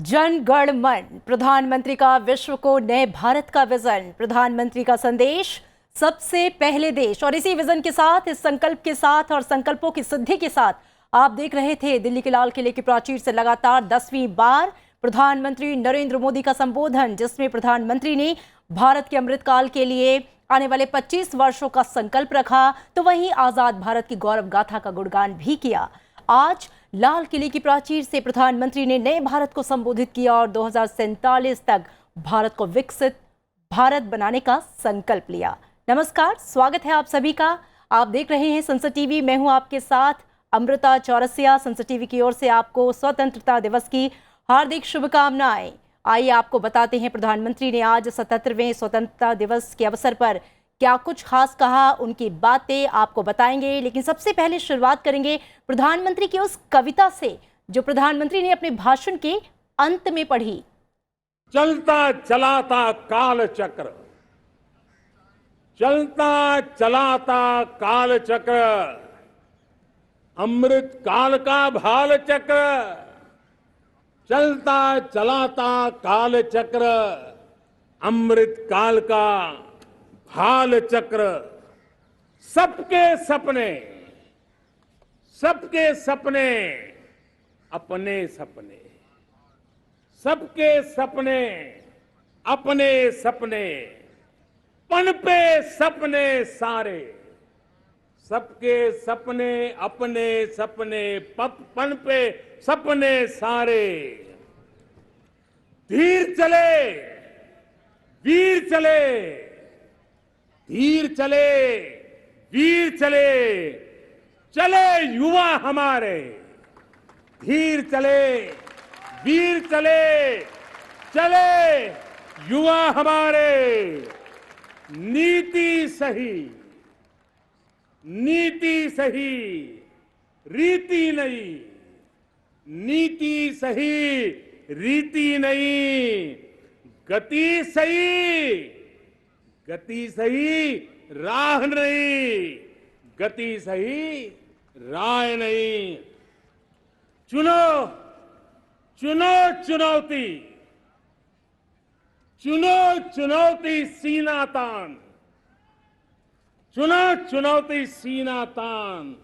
जन गण मन, प्रधानमंत्री का विश्व को नए भारत का विजन, प्रधानमंत्री का संदेश सबसे पहले देश। और इसी विजन के साथ, इस संकल्प के साथ और संकल्पों की सिद्धि के साथ आप देख रहे थे दिल्ली के लाल किले की प्राचीर से लगातार 10वीं बार प्रधानमंत्री नरेंद्र मोदी का संबोधन, जिसमें प्रधानमंत्री ने भारत के अमृतकाल के लिए आने वाले 25 वर्षों का संकल्प रखा, तो वहीं आजाद भारत की गौरव गाथा का गुणगान भी किया। आज लाल किले की प्राचीर से प्रधानमंत्री ने नए भारत को संबोधित किया और 2047 तक भारत को विकसित भारत बनाने का संकल्प लिया। नमस्कार, स्वागत है आप सभी का। आप देख रहे हैं संसद टीवी, मैं हूं आपके साथ अमृता चौरसिया। संसद टीवी की ओर से आपको स्वतंत्रता दिवस की हार्दिक शुभकामनाएं। आइए आपको बताते हैं प्रधानमंत्री ने आज 77वें स्वतंत्रता दिवस के अवसर पर क्या कुछ खास कहा, उनकी बातें आपको बताएंगे। लेकिन सबसे पहले शुरुआत करेंगे प्रधानमंत्री की उस कविता से जो प्रधानमंत्री ने अपने भाषण के अंत में पढ़ी। चलता चलाता काल चक्र, चलता चलाता काल चक्र, अमृत काल का भाल चक्र, चलता चलाता काल चक्र, अमृत काल का भाल चक्र। सबके सपने, सबके सपने अपने सपने, सबके सपने अपने सपने, पनपे सपने सारे, सबके सपने अपने सपने, पनपे सपने सारे। धीर चले वीर चले, धीर चले वीर चले, चले युवा हमारे। धीर चले वीर चले, चले युवा हमारे। नीति सही, नीति सही, रीति नहीं, नीति सही रीति नहीं, गति सही, गति सही राह नहीं, गति सही राह नहीं। चुनो चुनो चुनौती, चुनो चुनौती सीना तान, चुनो चुनौती सीना तान।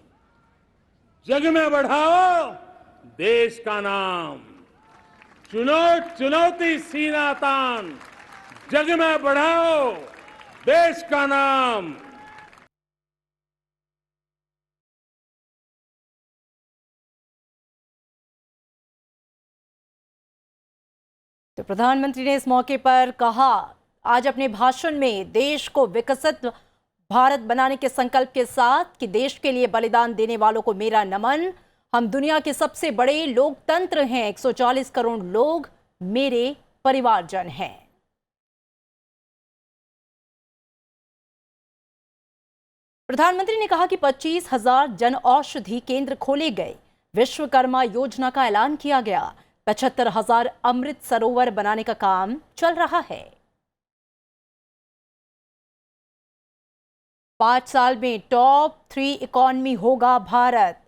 जग में बढ़ाओ देश का नाम, चुनो चुनौती सीना तान, जग में बढ़ाओ देश का नाम। तो प्रधानमंत्री ने इस मौके पर कहा, आज अपने भाषण में देश को विकसित भारत बनाने के संकल्प के साथ कि देश के लिए बलिदान देने वालों को मेरा नमन। हम दुनिया के सबसे बड़े लोकतंत्र हैं, 140 करोड़ लोग मेरे परिवारजन हैं। प्रधानमंत्री ने कहा कि 25,000 जन औषधि केंद्र खोले गए, विश्वकर्मा योजना का ऐलान किया गया, 75,000 अमृत सरोवर बनाने का काम चल रहा है। 5 साल में टॉप 3 इकोनॉमी होगा भारत।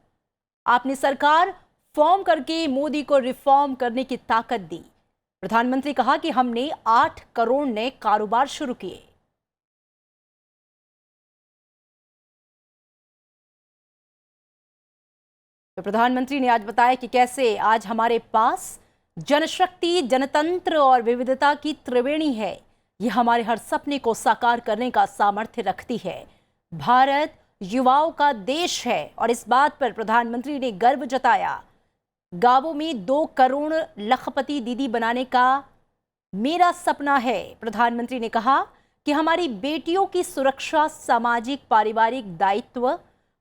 आपने सरकार फॉर्म करके मोदी को रिफॉर्म करने की ताकत दी। प्रधानमंत्री कहा कि हमने 8 करोड़ नए कारोबार शुरू किए। तो प्रधानमंत्री ने आज बताया कि कैसे आज हमारे पास जनशक्ति, जनतंत्र और विविधता की त्रिवेणी है। यह हमारे हर सपने को साकार करने का सामर्थ्य रखती है। भारत युवाओं का देश है और इस बात पर प्रधानमंत्री ने गर्व जताया। गांवों में 2 करोड़ लखपति दीदी बनाने का मेरा सपना है। प्रधानमंत्री ने कहा कि हमारी बेटियों की सुरक्षा, सामाजिक पारिवारिक दायित्व,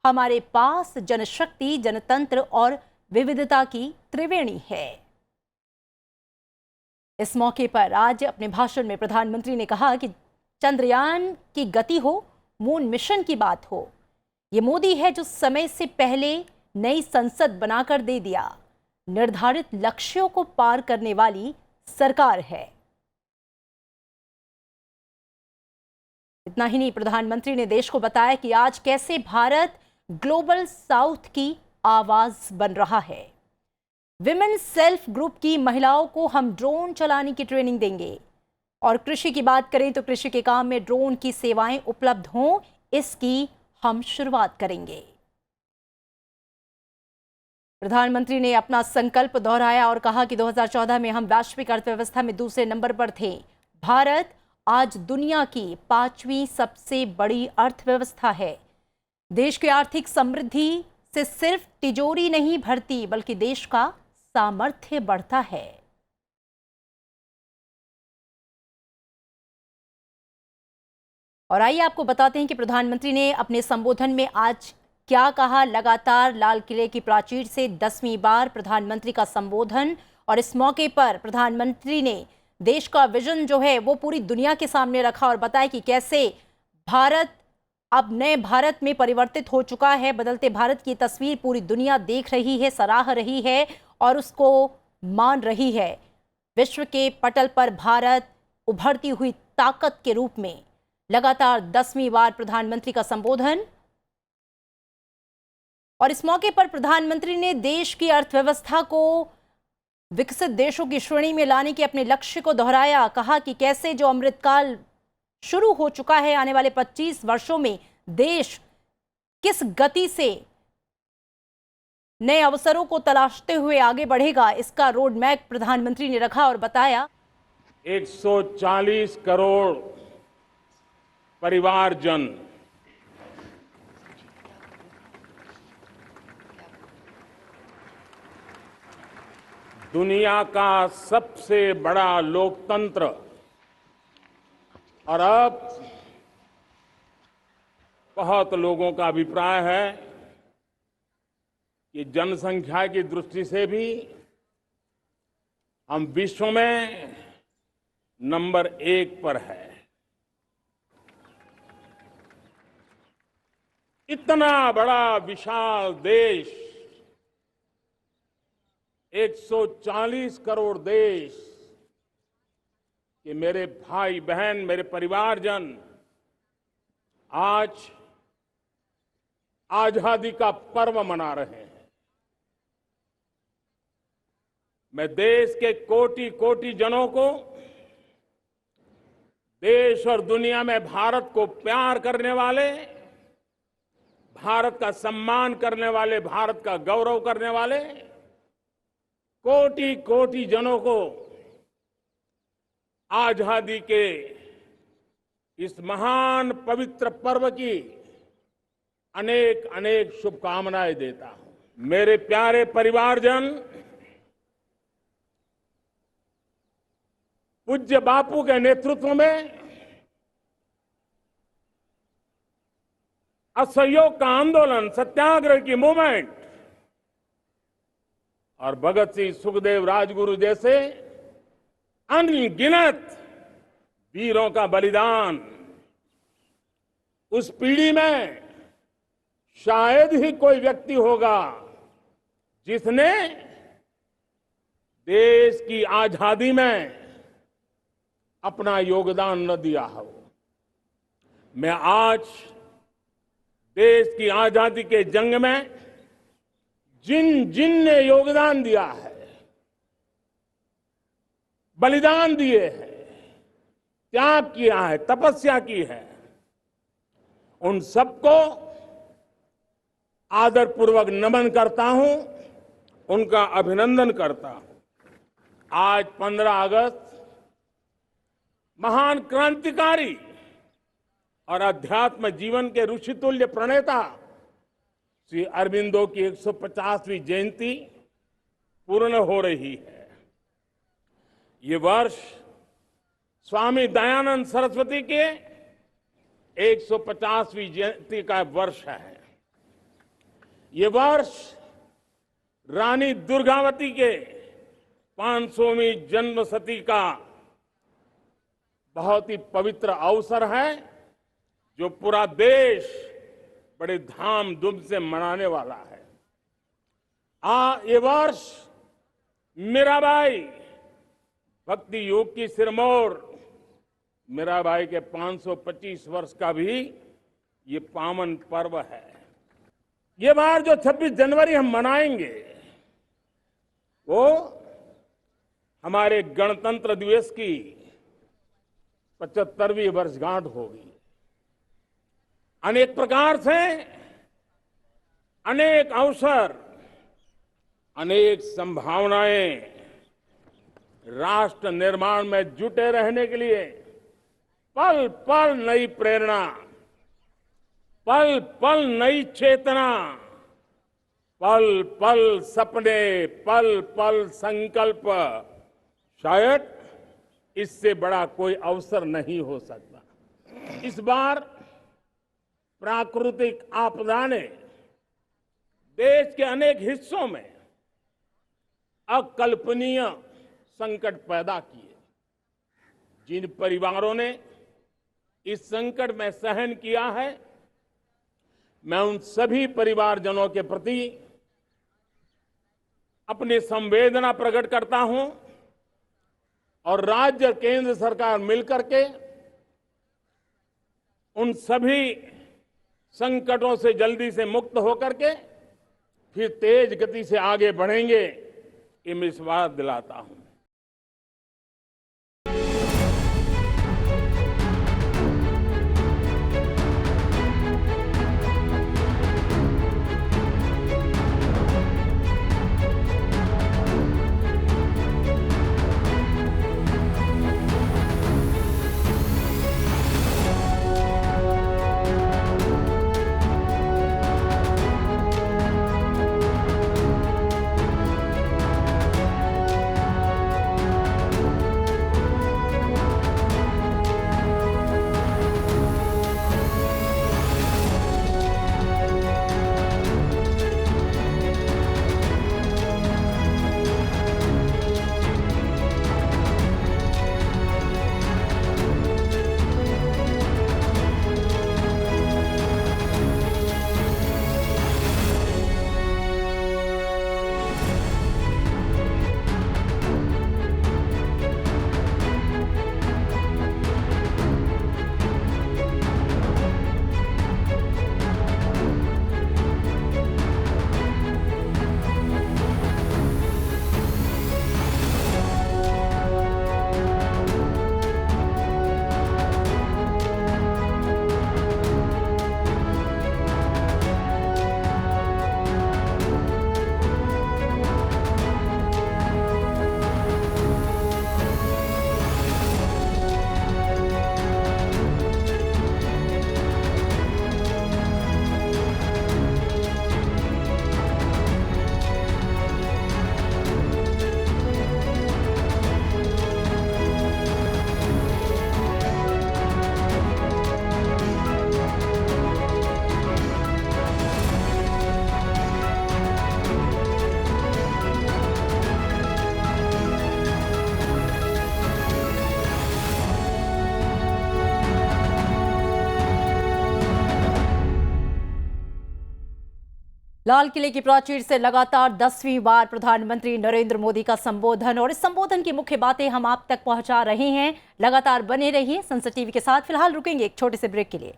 हमारे पास जनशक्ति, जनतंत्र और विविधता की त्रिवेणी है। इस मौके पर आज अपने भाषण में प्रधानमंत्री ने कहा कि चंद्रयान की गति हो, मून मिशन की बात हो, ये मोदी है जो समय से पहले नई संसद बनाकर दे दिया। निर्धारित लक्ष्यों को पार करने वाली सरकार है। इतना ही नहीं, प्रधानमंत्री ने देश को बताया कि आज कैसे भारत ग्लोबल साउथ की आवाज बन रहा है। विमेन सेल्फ ग्रुप की महिलाओं को हम ड्रोन चलाने की ट्रेनिंग देंगे। और कृषि की बात करें तो कृषि के काम में ड्रोन की सेवाएं उपलब्ध हों, इसकी हम शुरुआत करेंगे। प्रधानमंत्री ने अपना संकल्प दोहराया और कहा कि 2014 में हम वैश्विक अर्थव्यवस्था में दूसरे नंबर पर थे। भारत आज दुनिया की 5वीं सबसे बड़ी अर्थव्यवस्था है। देश की आर्थिक समृद्धि से सिर्फ तिजोरी नहीं भरती, बल्कि देश का सामर्थ्य बढ़ता है। और आइए आपको बताते हैं कि प्रधानमंत्री ने अपने संबोधन में आज क्या कहा। लगातार लाल किले की प्राचीर से 10वीं बार प्रधानमंत्री का संबोधन, और इस मौके पर प्रधानमंत्री ने देश का विजन जो है वो पूरी दुनिया के सामने रखा और बताया कि कैसे भारत अब नए भारत में परिवर्तित हो चुका है। बदलते भारत की तस्वीर पूरी दुनिया देख रही है, सराह रही है और उसको मान रही है। विश्व के पटल पर भारत उभरती हुई ताकत के रूप में। लगातार 10वीं बार प्रधानमंत्री का संबोधन, और इस मौके पर प्रधानमंत्री ने देश की अर्थव्यवस्था को विकसित देशों की श्रेणी में लाने के अपने लक्ष्य को दोहराया। कहा कि कैसे जो अमृतकाल शुरू हो चुका है, आने वाले 25 वर्षों में देश किस गति से नए अवसरों को तलाशते हुए आगे बढ़ेगा, इसका रोड मैप प्रधानमंत्री ने रखा और बताया। 140 करोड़ परिवारजन दुनिया का सबसे बड़ा लोकतंत्र, और अब बहुत लोगों का अभिप्राय है कि जनसंख्या की दृष्टि से भी हम विश्व में नंबर 1 पर है। इतना बड़ा विशाल देश, 140 करोड़ देश कि मेरे भाई बहन, मेरे परिवारजन आज आजादी का पर्व मना रहे हैं। मैं देश के कोटि कोटि जनों को, देश और दुनिया में भारत को प्यार करने वाले, भारत का सम्मान करने वाले, भारत का गौरव करने वाले कोटि कोटि जनों को आजादी के इस महान पवित्र पर्व की अनेक अनेक शुभकामनाएं देता हूं। मेरे प्यारे परिवारजन, पूज्य बापू के नेतृत्व में असहयोग का आंदोलन, सत्याग्रह की मूवमेंट और भगत सिंह, सुखदेव, राजगुरु जैसे अनगिनत वीरों का बलिदान, उस पीढ़ी में शायद ही कोई व्यक्ति होगा जिसने देश की आजादी में अपना योगदान न दिया हो। मैं आज देश की आजादी के जंग में जिन जिन ने योगदान दिया है, बलिदान दिए हैं, त्याग किया है, तपस्या की है, उन सबको आदरपूर्वक नमन करता हूं, उनका अभिनंदन करता हूं। आज 15 अगस्त महान क्रांतिकारी और अध्यात्म जीवन के ऋषितुल्य प्रणेता श्री अरबिंदो की 150वीं जयंती पूर्ण हो रही है। ये वर्ष स्वामी दयानंद सरस्वती के 150वीं जयंती का वर्ष है। ये वर्ष रानी दुर्गावती के 500वीं जन्मशती का बहुत ही पवित्र अवसर है, जो पूरा देश बड़े धामधूम से मनाने वाला है। ये वर्ष मीराबाई, भक्ति योग की सिरमौर मीराबाई के 525 वर्ष का भी ये पावन पर्व है। ये बार जो 26 जनवरी हम मनाएंगे, वो हमारे गणतंत्र दिवस की 75वीं वर्षगांठ होगी। अनेक प्रकार से अनेक अवसर, अनेक संभावनाएं राष्ट्र निर्माण में जुटे रहने के लिए पल पल नई प्रेरणा, पल पल नई चेतना, पल पल सपने, पल पल संकल्प, शायद इससे बड़ा कोई अवसर नहीं हो सकता। इस बार प्राकृतिक आपदा ने देश के अनेक हिस्सों में अकल्पनीय संकट पैदा किए। जिन परिवारों ने इस संकट में सहन किया है, मैं उन सभी परिवारजनों के प्रति अपनी संवेदना प्रकट करता हूं और राज्य और केंद्र सरकार मिलकर के उन सभी संकटों से जल्दी से मुक्त होकर के फिर तेज गति से आगे बढ़ेंगे, ये मैं विश्वास दिलाता हूं। लाल किले की प्राचीर से लगातार 10वीं बार प्रधानमंत्री नरेंद्र मोदी का संबोधन, और इस संबोधन की मुख्य बातें हम आप तक पहुंचा रहे हैं। लगातार बने रहिए संसद टीवी के साथ। फिलहाल रुकेंगे एक छोटे से ब्रेक के लिए।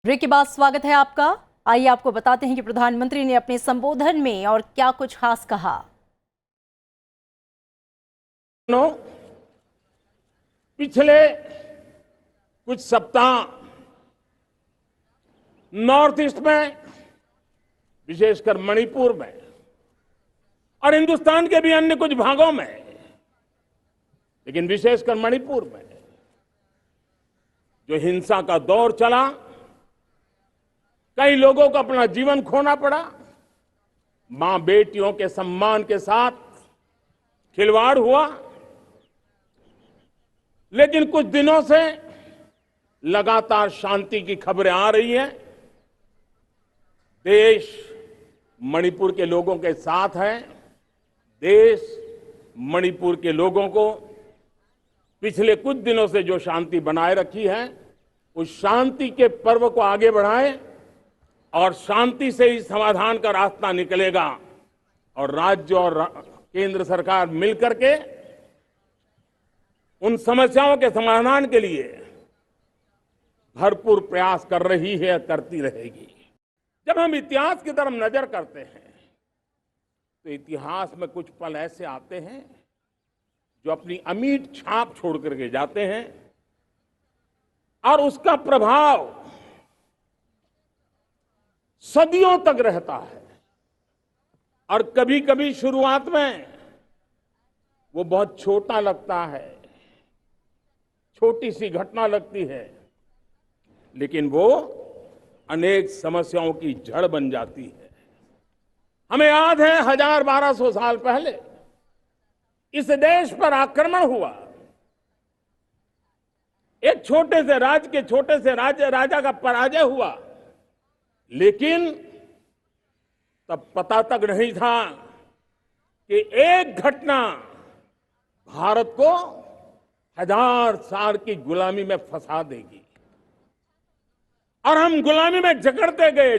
ब्रेक के बाद स्वागत है आपका। आइए आपको बताते हैं कि प्रधानमंत्री ने अपने संबोधन में और क्या कुछ खास कहा। पिछले कुछ सप्ताह नॉर्थ ईस्ट में, विशेषकर मणिपुर में और हिंदुस्तान के भी अन्य कुछ भागों में, लेकिन विशेषकर मणिपुर में जो हिंसा का दौर चला, कई लोगों को अपना जीवन खोना पड़ा, मां बेटियों के सम्मान के साथ खिलवाड़ हुआ। लेकिन कुछ दिनों से लगातार शांति की खबरें आ रही हैं। देश मणिपुर के लोगों के साथ है। देश मणिपुर के लोगों को पिछले कुछ दिनों से जो शांति बनाए रखी है, उस शांति के पर्व को आगे बढ़ाएं और शांति से ही समाधान का रास्ता निकलेगा। और राज्य और केंद्र सरकार मिलकर के उन समस्याओं के समाधान के लिए भरपूर प्रयास कर रही है, करती रहेगी। जब हम इतिहास की तरफ नजर करते हैं तो इतिहास में कुछ पल ऐसे आते हैं जो अपनी अमिट छाप छोड़ करके जाते हैं और उसका प्रभाव सदियों तक रहता है। और कभी कभी शुरुआत में वो बहुत छोटा लगता है, छोटी सी घटना लगती है, लेकिन वो अनेक समस्याओं की जड़ बन जाती है। हमें याद है 1000-1200 साल पहले इस देश पर आक्रमण हुआ। एक छोटे से राज्य के छोटे से राजा का पराजय हुआ, लेकिन तब पता तक नहीं था कि एक घटना भारत को 1000 साल की गुलामी में फंसा देगी। और हम गुलामी में जकड़ते गए,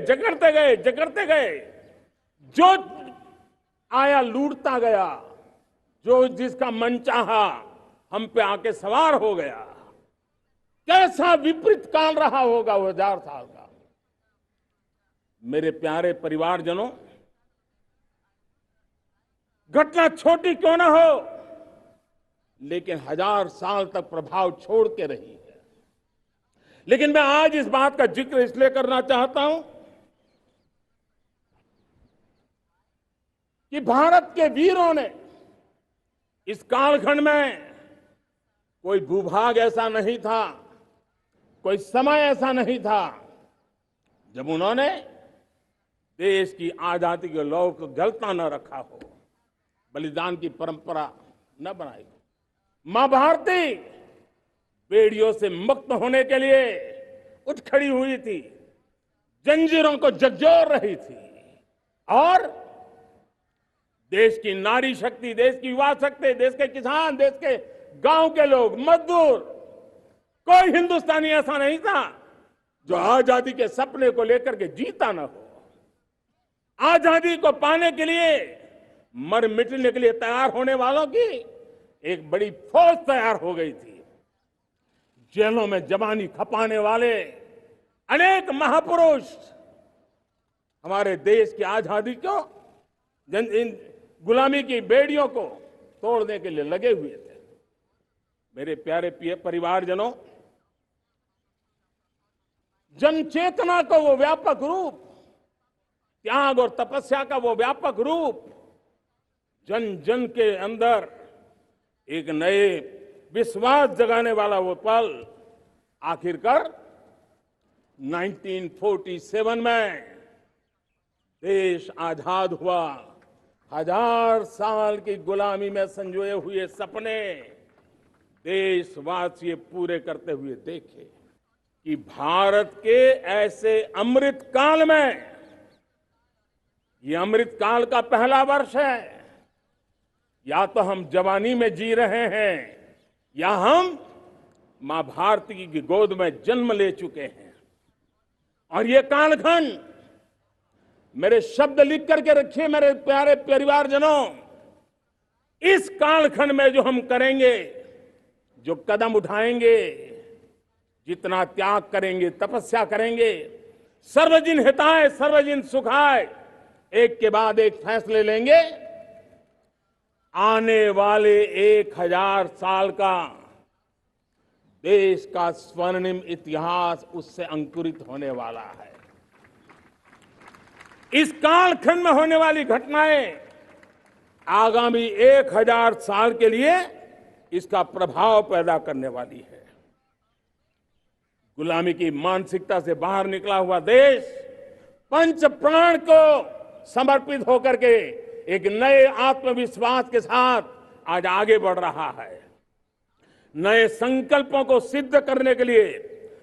जो आया लूटता गया, जो जिसका मन चाहा हम पे आके सवार हो गया। कैसा विपरीत काल रहा होगा वो 1000 साल का। मेरे प्यारे परिवारजनों, घटना छोटी क्यों ना हो, लेकिन 1000 साल तक प्रभाव छोड़ के रही है। लेकिन मैं आज इस बात का जिक्र इसलिए करना चाहता हूं कि भारत के वीरों ने इस कालखंड में कोई भूभाग ऐसा नहीं था, कोई समय ऐसा नहीं था जब उन्होंने देश की आजादी के लौ को गलता न रखा हो, बलिदान की परंपरा न बनाई हो। मां भारती बेड़ियों से मुक्त होने के लिए उठ खड़ी हुई थी, जंजीरों को झकझोर रही थी, और देश की नारी शक्ति, देश की युवा शक्ति, देश के किसान, देश के गांव के लोग, मजदूर, कोई हिंदुस्तानी ऐसा नहीं था जो आजादी के सपने को लेकर के जीता न हो। आजादी को पाने के लिए मर मिटने के लिए तैयार होने वालों की एक बड़ी फौज तैयार हो गई थी। जेलों में जवानी खपाने वाले अनेक महापुरुष हमारे देश की आजादी को, इन गुलामी की बेड़ियों को तोड़ने के लिए लगे हुए थे। मेरे प्यारे परिवारजनों, जन चेतना का वो व्यापक रूप, त्याग और तपस्या का वो व्यापक रूप, जन जन के अंदर एक नए विश्वास जगाने वाला वो पल आखिरकार 1947 में देश आजाद हुआ। 1000 साल की गुलामी में संजोए हुए सपने देशवासी पूरे करते हुए देखे कि भारत के ऐसे अमृत काल में, ये अमृत काल का पहला वर्ष है, या तो हम जवानी में जी रहे हैं या हम मां भारती की गोद में जन्म ले चुके हैं। और ये कालखंड, मेरे शब्द लिख करके रखिए मेरे प्यारे परिवारजनों, इस कालखंड में जो हम करेंगे, जो कदम उठाएंगे, जितना त्याग करेंगे, तपस्या करेंगे, सर्वजन हिताय सर्वजन सुखाय, एक के बाद एक फैसले लेंगे, आने वाले 1000 साल का देश का स्वर्णिम इतिहास उससे अंकुरित होने वाला है। इस कालखंड में होने वाली घटनाएं आगामी 1000 साल के लिए इसका प्रभाव पैदा करने वाली है। गुलामी की मानसिकता से बाहर निकला हुआ देश पंच प्राण को समर्पित होकर के एक नए आत्मविश्वास के साथ आज आगे बढ़ रहा है। नए संकल्पों को सिद्ध करने के लिए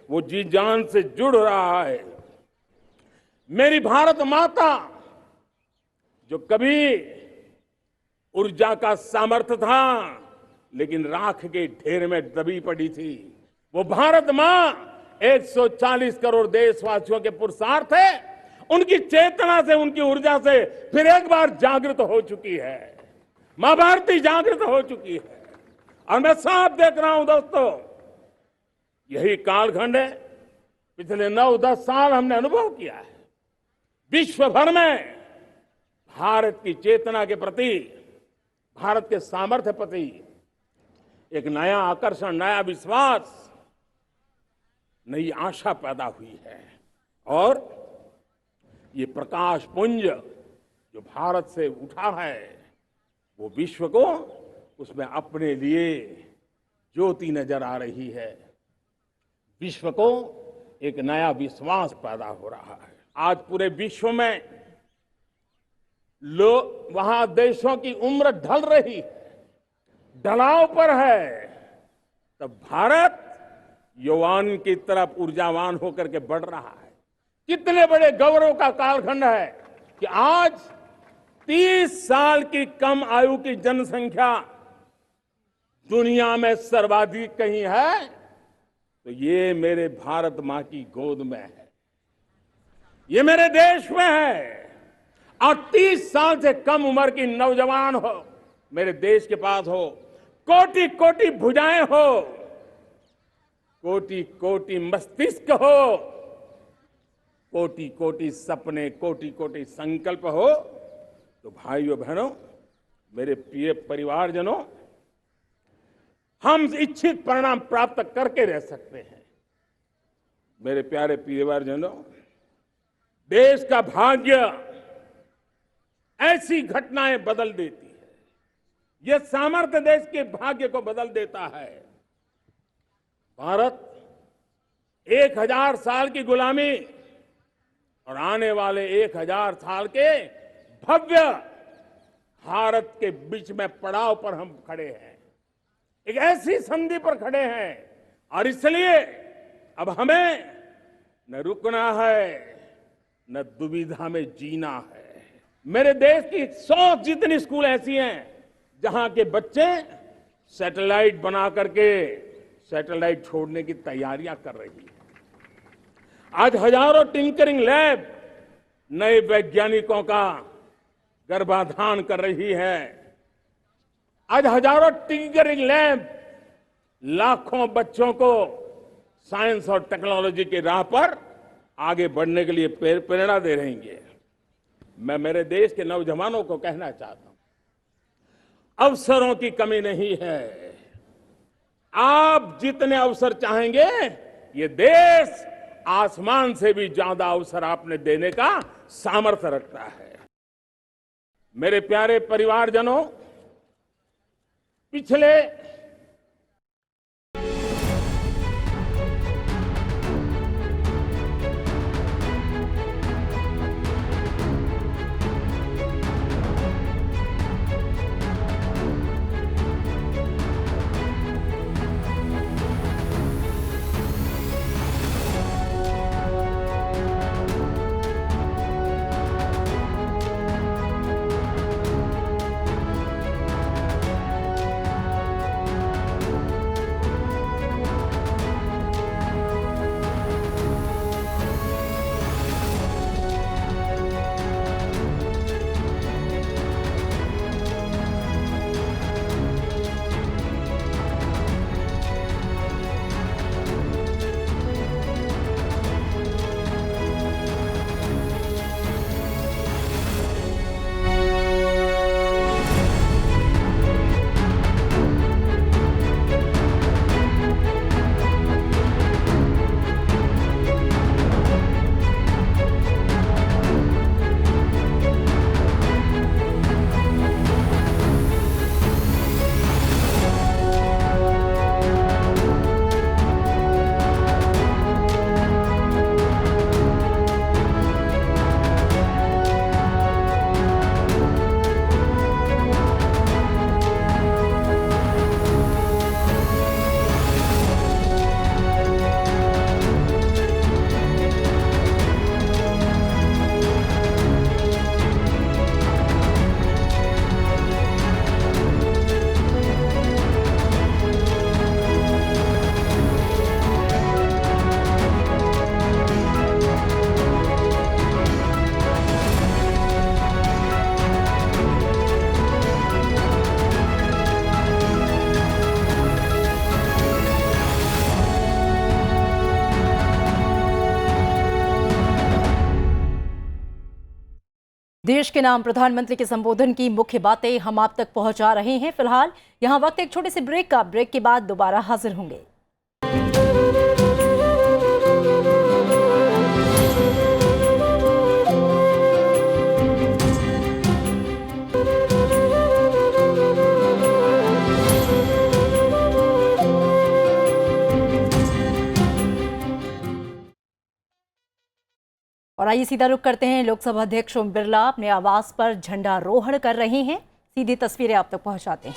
वो जी जान से जुड़ रहा है। मेरी भारत माता, जो कभी ऊर्जा का सामर्थ्य था लेकिन राख के ढेर में दबी पड़ी थी, वो भारत मां 140 करोड़ देशवासियों के पुरुषार्थ है, उनकी चेतना से, उनकी ऊर्जा से फिर एक बार जागृत हो चुकी है। मां भारती जागृत हो चुकी है और मैं साफ देख रहा हूं दोस्तों, यही कालखंड है, पिछले 9-10 साल हमने अनुभव किया है। विश्व भर में भारत की चेतना के प्रति, भारत के सामर्थ्य प्रति एक नया आकर्षण, नया विश्वास, नई आशा पैदा हुई है। और ये प्रकाश पुंज जो भारत से उठा है, वो विश्व को उसमें अपने लिए ज्योति नजर आ रही है। विश्व को एक नया विश्वास पैदा हो रहा है। आज पूरे विश्व में वहां देशों की उम्र ढल रही है, ढलाव पर है, तब भारत युवान की तरफ ऊर्जावान होकर के बढ़ रहा है। कितने बड़े गौरव का कालखंड है कि आज 30 साल की कम आयु की जनसंख्या दुनिया में सर्वाधिक कहीं है तो ये मेरे भारत मां की गोद में है, ये मेरे देश में है। और 30 साल से कम उम्र की नौजवान हो मेरे देश के पास हो, कोटि कोटि भुजाएं हो, कोटि कोटि मस्तिष्क हो, कोटि कोटि सपने, कोटि कोटि संकल्प हो, तो भाइयों बहनों, मेरे प्रिय परिवारजनों, हम इच्छित परिणाम प्राप्त करके रह सकते हैं। मेरे प्यारे परिवारजनों, देश का भाग्य ऐसी घटनाएं बदल देती है, यह सामर्थ्य देश के भाग्य को बदल देता है। भारत 1000 साल की गुलामी और आने वाले 1000 साल के भव्य भारत के बीच में पड़ाव पर हम खड़े हैं, एक ऐसी संधि पर खड़े हैं। और इसलिए अब हमें न रुकना है, न दुविधा में जीना है। मेरे देश की 100 जितनी स्कूल ऐसी हैं जहां के बच्चे सैटेलाइट बना करके सैटेलाइट छोड़ने की तैयारियां कर रही हैं। आज हजारों टिंकरिंग लैब नए वैज्ञानिकों का गर्भाधान कर रही है। आज हजारों टिंकरिंग लैब लाखों बच्चों को साइंस और टेक्नोलॉजी की राह पर आगे बढ़ने के लिए प्रेरणा दे रही है। मैं मेरे देश के नौजवानों को कहना चाहता हूं, अवसरों की कमी नहीं है। आप जितने अवसर चाहेंगे, ये देश आसमान से भी ज्यादा अवसर आपने देने का सामर्थ्य रखता है। मेरे प्यारे परिवारजनों, पिछले देश के नाम प्रधानमंत्री के संबोधन की मुख्य बातें हम आप तक पहुंचा रहे हैं। फिलहाल यहाँ वक्त एक छोटे से ब्रेक का। ब्रेक के बाद दोबारा हाजिर होंगे। और आइए सीधा रुख करते हैं। लोकसभा अध्यक्ष ओम बिरला अपने आवास पर झंडारोहण कर रहे हैं। सीधी तस्वीरें आप तक पहुंचाते हैं।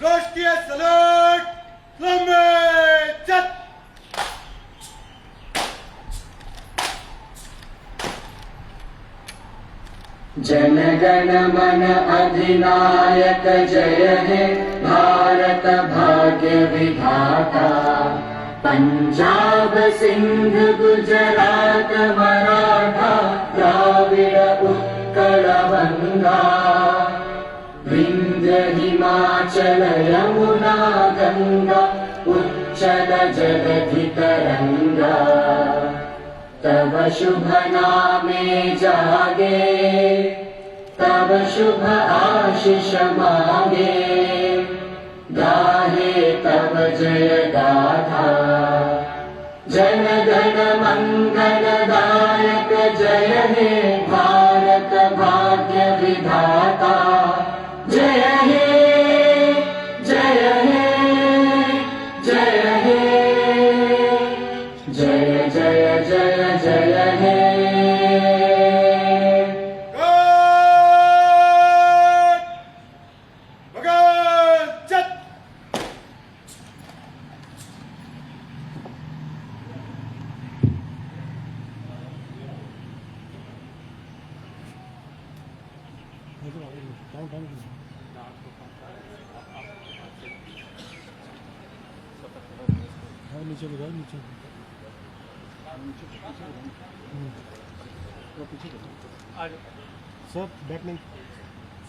राष्ट्रीय सैल्यूट लंबे चल। जन गण मन अधिनायक जय हे भारत भाग्य विधाता। पंजाब सिंध गुजरात मराठा द्राविड़ उत्कल गंगा। विंध्य हिमाचल यमुना गंगा उच्चल जगधि तरंगा। तब शुभ नामे जागे तब शुभ आशीष मांगे। गाहे तब जय गाथा जन गण मंगल दायक जय हे भारत भाग्य विधाता। जय हे जय हे जय हे जय जय जय जय हे। सर बैक नहीं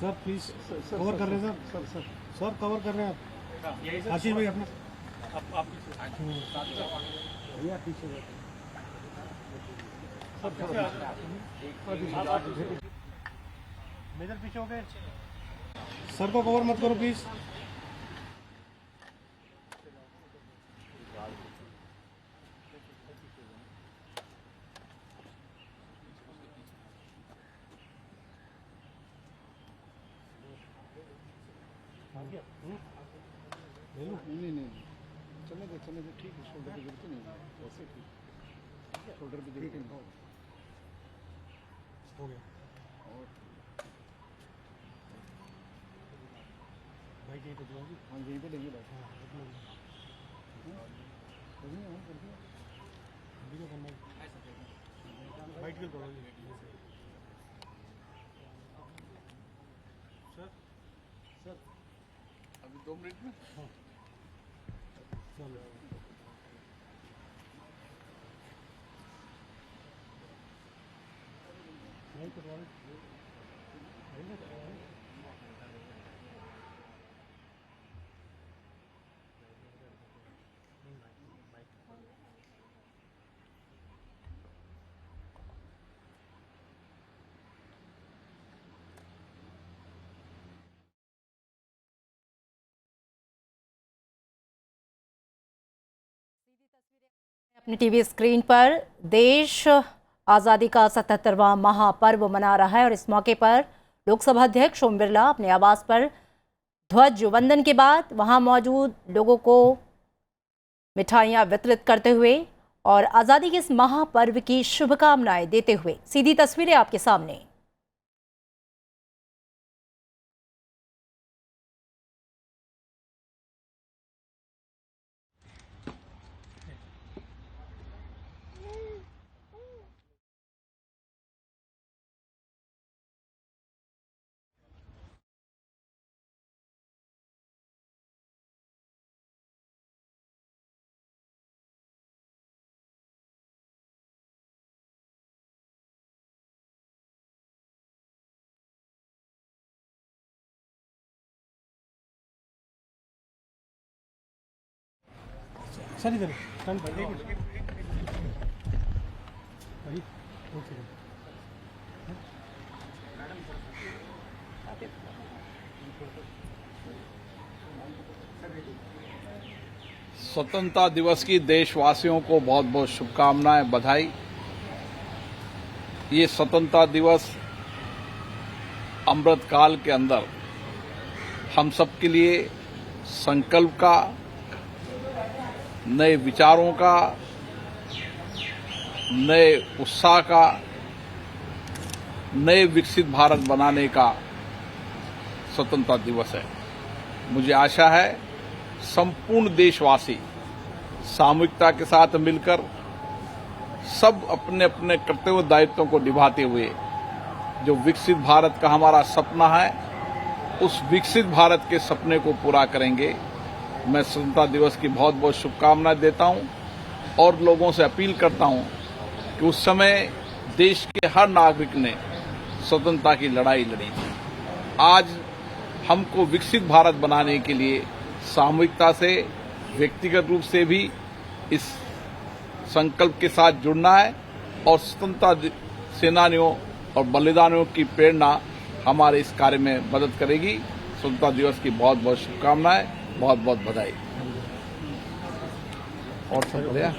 सर प्लीज कवर कर रहे हैं सर सर कवर कर रहे हैं आप। आशीष भाई अपना भैया पीछे मेजर पीछे हो गए। सर को कवर मत करो प्लीज। नहीं चलने दे ठीक है। शोल्डर पे गिरते नहीं वैसे ठीक शोल्डर पे गिरते नहीं हो गया। और भाई यहीं पे दूँगी। हाँ यहीं पे लेंगे भाई। हाँ वीडियो करना वाइट के करोगे सर अभी 2 मिनट में। हाँ चलो नहीं करवा अपनी टीवी स्क्रीन पर देश आज़ादी का 77वां महापर्व मना रहा है और इस मौके पर लोकसभा अध्यक्ष ओम बिरला अपने आवास पर ध्वज वंदन के बाद वहां मौजूद लोगों को मिठाइयां वितरित करते हुए और आज़ादी के इस महापर्व की शुभकामनाएं देते हुए सीधी तस्वीरें आपके सामने। सर इधर स्टैंड बाय, एक मिनट भाई, ओके। स्वतंत्रता दिवस की देशवासियों को बहुत बहुत शुभकामनाएं, बधाई। ये स्वतंत्रता दिवस अमृत काल के अंदर हम सबके लिए संकल्प का, नए विचारों का, नए उत्साह का, नए विकसित भारत बनाने का स्वतंत्रता दिवस है। मुझे आशा है संपूर्ण देशवासी सामूहिकता के साथ मिलकर सब अपने अपने कर्तव्य दायित्वों को निभाते हुए जो विकसित भारत का हमारा सपना है, उस विकसित भारत के सपने को पूरा करेंगे। मैं स्वतंत्रता दिवस की बहुत बहुत शुभकामनाएं देता हूं और लोगों से अपील करता हूं कि उस समय देश के हर नागरिक ने स्वतंत्रता की लड़ाई लड़ी थी। आज हमको विकसित भारत बनाने के लिए सामूहिकता से, व्यक्तिगत रूप से भी इस संकल्प के साथ जुड़ना है और स्वतंत्रता सेनानियों और बलिदानियों की प्रेरणा हमारे इस कार्य में मदद करेगी। स्वतंत्रता दिवस की बहुत बहुत शुभकामनाएं, बहुत बहुत बधाई। और सब बढ़िया।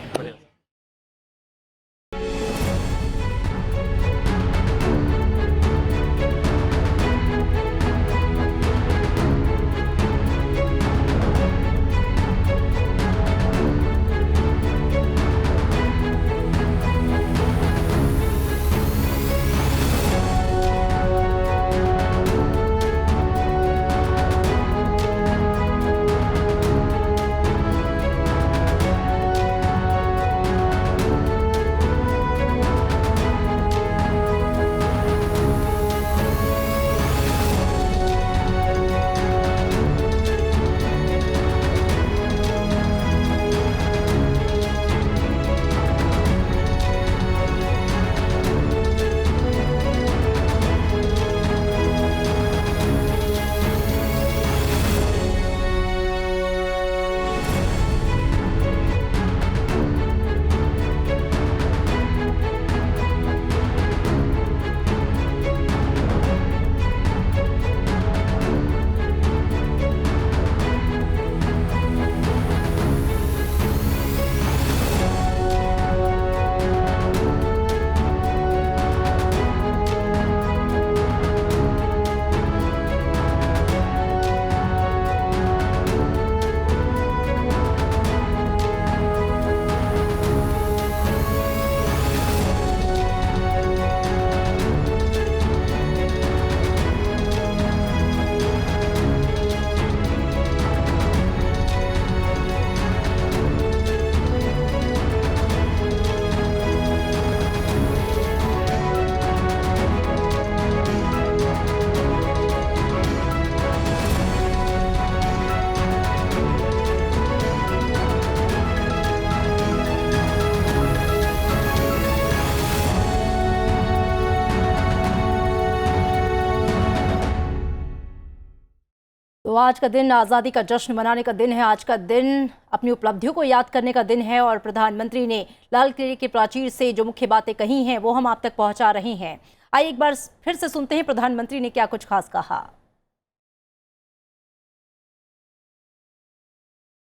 तो आज का दिन आज़ादी का जश्न मनाने का दिन है। आज का दिन अपनी उपलब्धियों को याद करने का दिन है और प्रधानमंत्री ने लाल किले के प्राचीर से जो मुख्य बातें कही हैं वो हम आप तक पहुंचा रहे हैं। आइए एक बार फिर से सुनते हैं प्रधानमंत्री ने क्या कुछ खास कहा।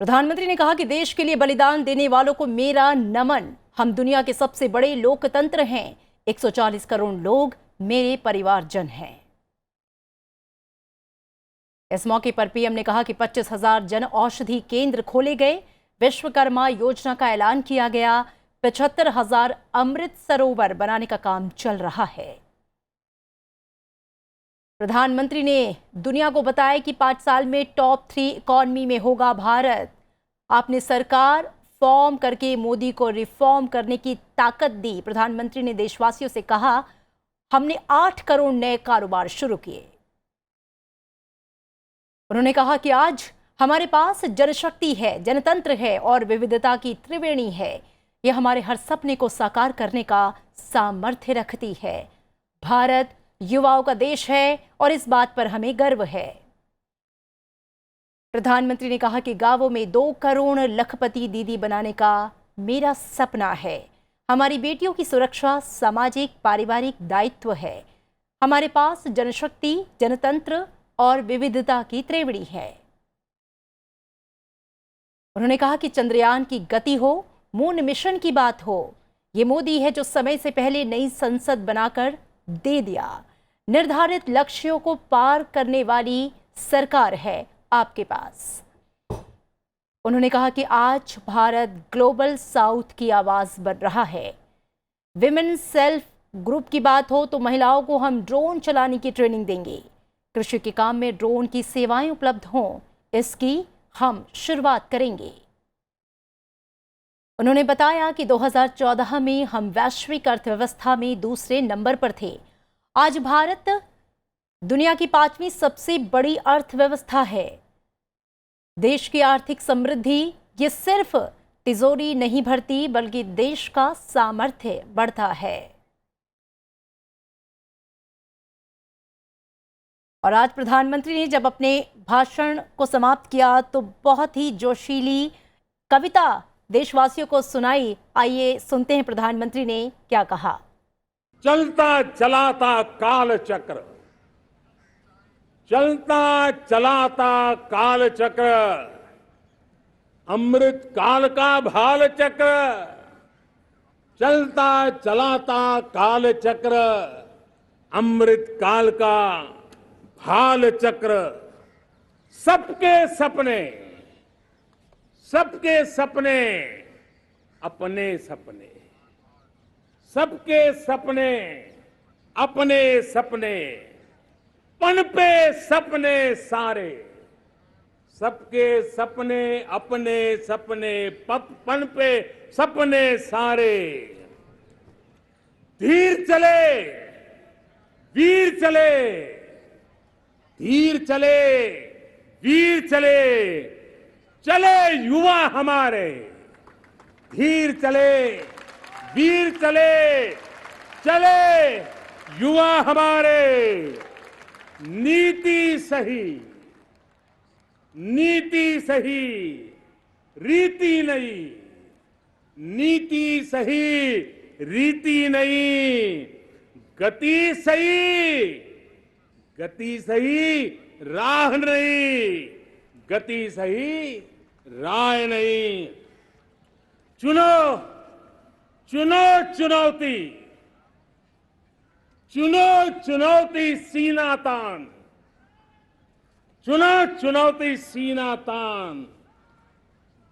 प्रधानमंत्री ने कहा कि देश के लिए बलिदान देने वालों को मेरा नमन। हम दुनिया के सबसे बड़े लोकतंत्र हैं। 140 करोड़ लोग मेरे परिवारजन हैं। इस मौके पर पीएम ने कहा कि 25,000 जन औषधि केंद्र खोले गए। विश्वकर्मा योजना का ऐलान किया गया। 75,000 अमृत सरोवर बनाने का काम चल रहा है। प्रधानमंत्री ने दुनिया को बताया कि 5 साल में टॉप 3 इकॉनमी में होगा भारत। आपने सरकार फॉर्म करके मोदी को रिफॉर्म करने की ताकत दी। प्रधानमंत्री ने देशवासियों से कहा, हमने 8 करोड़ नए कारोबार शुरू किए। उन्होंने कहा कि आज हमारे पास जनशक्ति है, जनतंत्र है और विविधता की त्रिवेणी है। यह हमारे हर सपने को साकार करने का सामर्थ्य रखती है। भारत युवाओं का देश है और इस बात पर हमें गर्व है। प्रधानमंत्री ने कहा कि गांवों में 2 करोड़ लखपति दीदी बनाने का मेरा सपना है। हमारी बेटियों की सुरक्षा सामाजिक पारिवारिक दायित्व है। हमारे पास जनशक्ति, जनतंत्र और विविधता की त्रिवेणी है। उन्होंने कहा कि चंद्रयान की गति हो, मून मिशन की बात हो, ये मोदी है जो समय से पहले नई संसद बनाकर दे दिया। निर्धारित लक्ष्यों को पार करने वाली सरकार है आपके पास। उन्होंने कहा कि आज भारत ग्लोबल साउथ की आवाज बन रहा है। विमेन सेल्फ ग्रुप की बात हो तो महिलाओं को हम ड्रोन चलाने की ट्रेनिंग देंगे। कृषि के काम में ड्रोन की सेवाएं उपलब्ध हों, इसकी हम शुरुआत करेंगे। उन्होंने बताया कि 2014 में हम वैश्विक अर्थव्यवस्था में दूसरे नंबर पर थे। आज भारत दुनिया की 5वीं सबसे बड़ी अर्थव्यवस्था है। देश की आर्थिक समृद्धि ये सिर्फ तिजोरी नहीं भरती, बल्कि देश का सामर्थ्य बढ़ता है। और आज प्रधानमंत्री ने जब अपने भाषण को समाप्त किया तो बहुत ही जोशीली कविता देशवासियों को सुनाई। आइए सुनते हैं प्रधानमंत्री ने क्या कहा। चलता चलाता काल चक्र, चलता चलाता काल चक्र, अमृत काल का भाल चक्र। चलता चलाता काल चक्र, अमृत काल का भाल चक्र। सबके सपने, सबके सपने अपने सपने, सबके सपने अपने सपने, पनपे सपने सारे, सबके सपने अपने सपने, पनपे सपने सारे। धीर चले वीर चले, धीर चले वीर चले, चले युवा हमारे। धीर चले वीर चले, चले युवा हमारे। नीति सही, नीति सही, रीति नहीं। नीति सही, रीति नहीं। गति सही, गति सही, राह नहीं। गति सही, राह नहीं। चुनो चुनो चुनौती, चुनो चुनौती सीना तान, चुनो चुनौती सीना तान।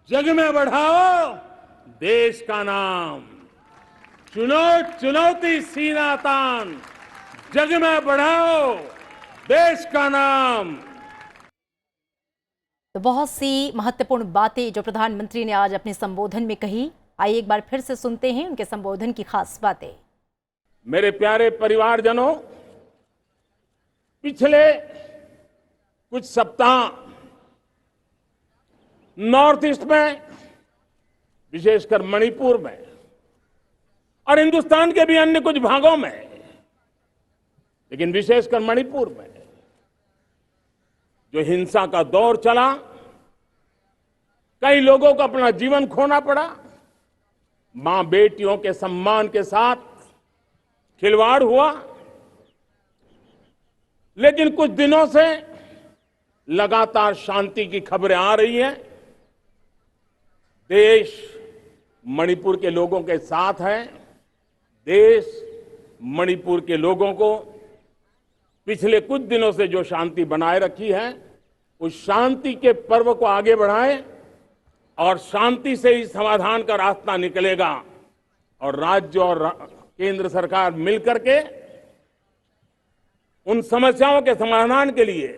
जग में बढ़ाओ देश का नाम। चुनो चुनौती सीना तान, जग में बढ़ाओ देश का नाम। तो बहुत सी महत्वपूर्ण बातें जो प्रधानमंत्री ने आज अपने संबोधन में कही। आइए एक बार फिर से सुनते हैं उनके संबोधन की खास बातें। मेरे प्यारे परिवारजनों, पिछले कुछ सप्ताह नॉर्थ ईस्ट में, विशेषकर मणिपुर में और हिंदुस्तान के भी अन्य कुछ भागों में, लेकिन विशेषकर मणिपुर में जो हिंसा का दौर चला, कई लोगों को अपना जीवन खोना पड़ा। मां बेटियों के सम्मान के साथ खिलवाड़ हुआ। लेकिन कुछ दिनों से लगातार शांति की खबरें आ रही हैं। देश मणिपुर के लोगों के साथ है। देश मणिपुर के लोगों को पिछले कुछ दिनों से जो शांति बनाए रखी है, उस शांति के पर्व को आगे बढ़ाएं और शांति से ही समाधान का रास्ता निकलेगा। और राज्य और केंद्र सरकार मिलकर के उन समस्याओं के समाधान के लिए